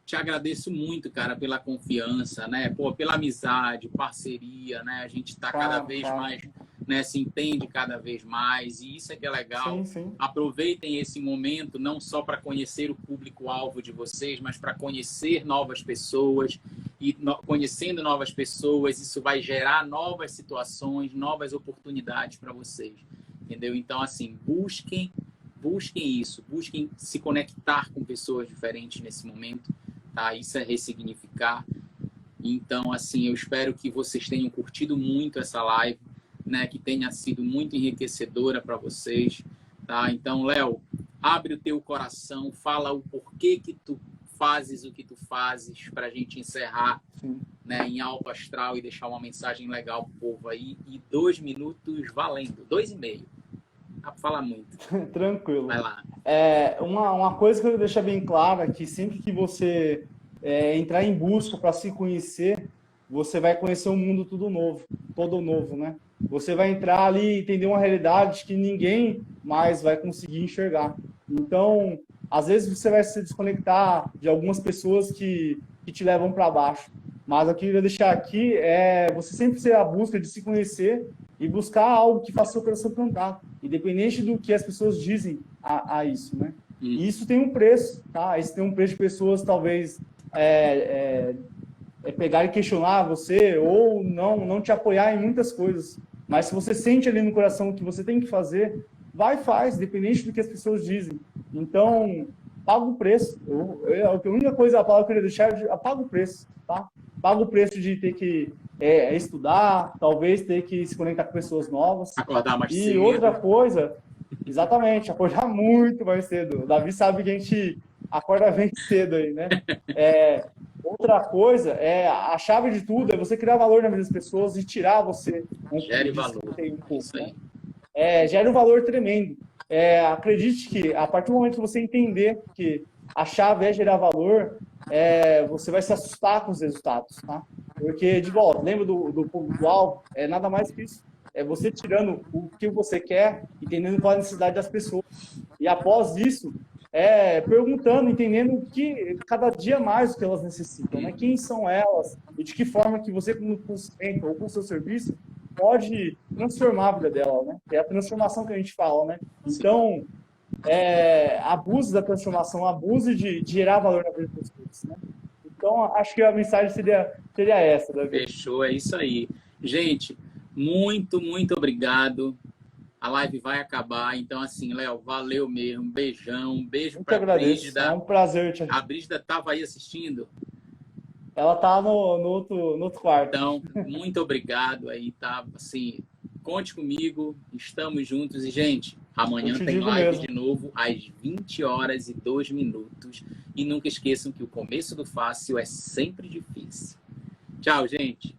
te agradeço muito, cara, pela confiança, né? Pô, pela amizade, parceria, né? A gente tá cada vez mais, né? Se entende cada vez mais. E isso é que é legal. Sim. Aproveitem esse momento não só para conhecer o público-alvo de vocês, mas para conhecer novas pessoas. E conhecendo novas pessoas, isso vai gerar novas situações, novas oportunidades para vocês. Entendeu? Então, assim, busquem isso. Busquem se conectar com pessoas diferentes nesse momento. Tá? Isso é ressignificar. Então, assim, eu espero que vocês tenham curtido muito essa live, né? Que tenha sido muito enriquecedora para vocês, tá? Então, Léo, abre o teu coração, fala o porquê que tu fazes o que tu fazes para a gente encerrar, né, em alto astral e deixar uma mensagem legal pro povo aí. E 2 minutos valendo, 2,5. Dá para falar muito. Tranquilo. Vai lá. Uma coisa que eu quero deixar bem clara é que sempre que você entrar em busca para se conhecer, você vai conhecer um mundo todo novo, né? Você vai entrar ali e entender uma realidade que ninguém mais vai conseguir enxergar. Então, às vezes você vai se desconectar de algumas pessoas que te levam para baixo. Mas o que eu queria deixar aqui é você sempre ser a busca de se conhecer e buscar algo que faça seu coração cantar, independente do que as pessoas dizem a isso, né? E isso tem um preço, tá? Isso tem um preço de pessoas, talvez, pegar e questionar você ou não te apoiar em muitas coisas. Mas se você sente ali no coração o que você tem que fazer, vai e faz, independente do que as pessoas dizem. Então, paga o preço. A única coisa, a palavra que eu queria deixar é paga o preço, tá? Paga o preço de ter que estudar, talvez ter que se conectar com pessoas novas. Acordar mais cedo. E outra coisa, exatamente, acordar muito mais cedo. O Davi sabe que a gente acorda bem cedo aí, né? Outra coisa, a chave de tudo é você criar valor na vida das pessoas e tirar você. Gere valor. Isso aí. Gera um valor tremendo. Acredite que a partir do momento que você entender que a chave é gerar valor, você vai se assustar com os resultados, tá? Porque, de volta, lembra do público-alvo? É nada mais que isso. É você tirando o que você quer, entendendo qual é a necessidade das pessoas. E após isso, perguntando, entendendo que cada dia mais o que elas necessitam, né? Quem são elas e de que forma que você, com o conhecimento ou com o seu serviço, pode transformar a vida dela, né? É a transformação que a gente fala, né? Então, abuse da transformação, abuse de gerar valor na vida das pessoas, né? Então, acho que a mensagem seria essa, Davi. Fechou, é isso aí. Gente, muito, muito obrigado. A live vai acabar. Então, assim, Léo, valeu mesmo. Beijão. Um beijo para a Brígida. É um prazer te A Brígida estava aí assistindo? Ela tá no outro quarto. Então, muito obrigado aí, tá? Assim, conte comigo. Estamos juntos. E, gente, amanhã tem live de novo às 20h02. E nunca esqueçam que o começo do fácil é sempre difícil. Tchau, gente.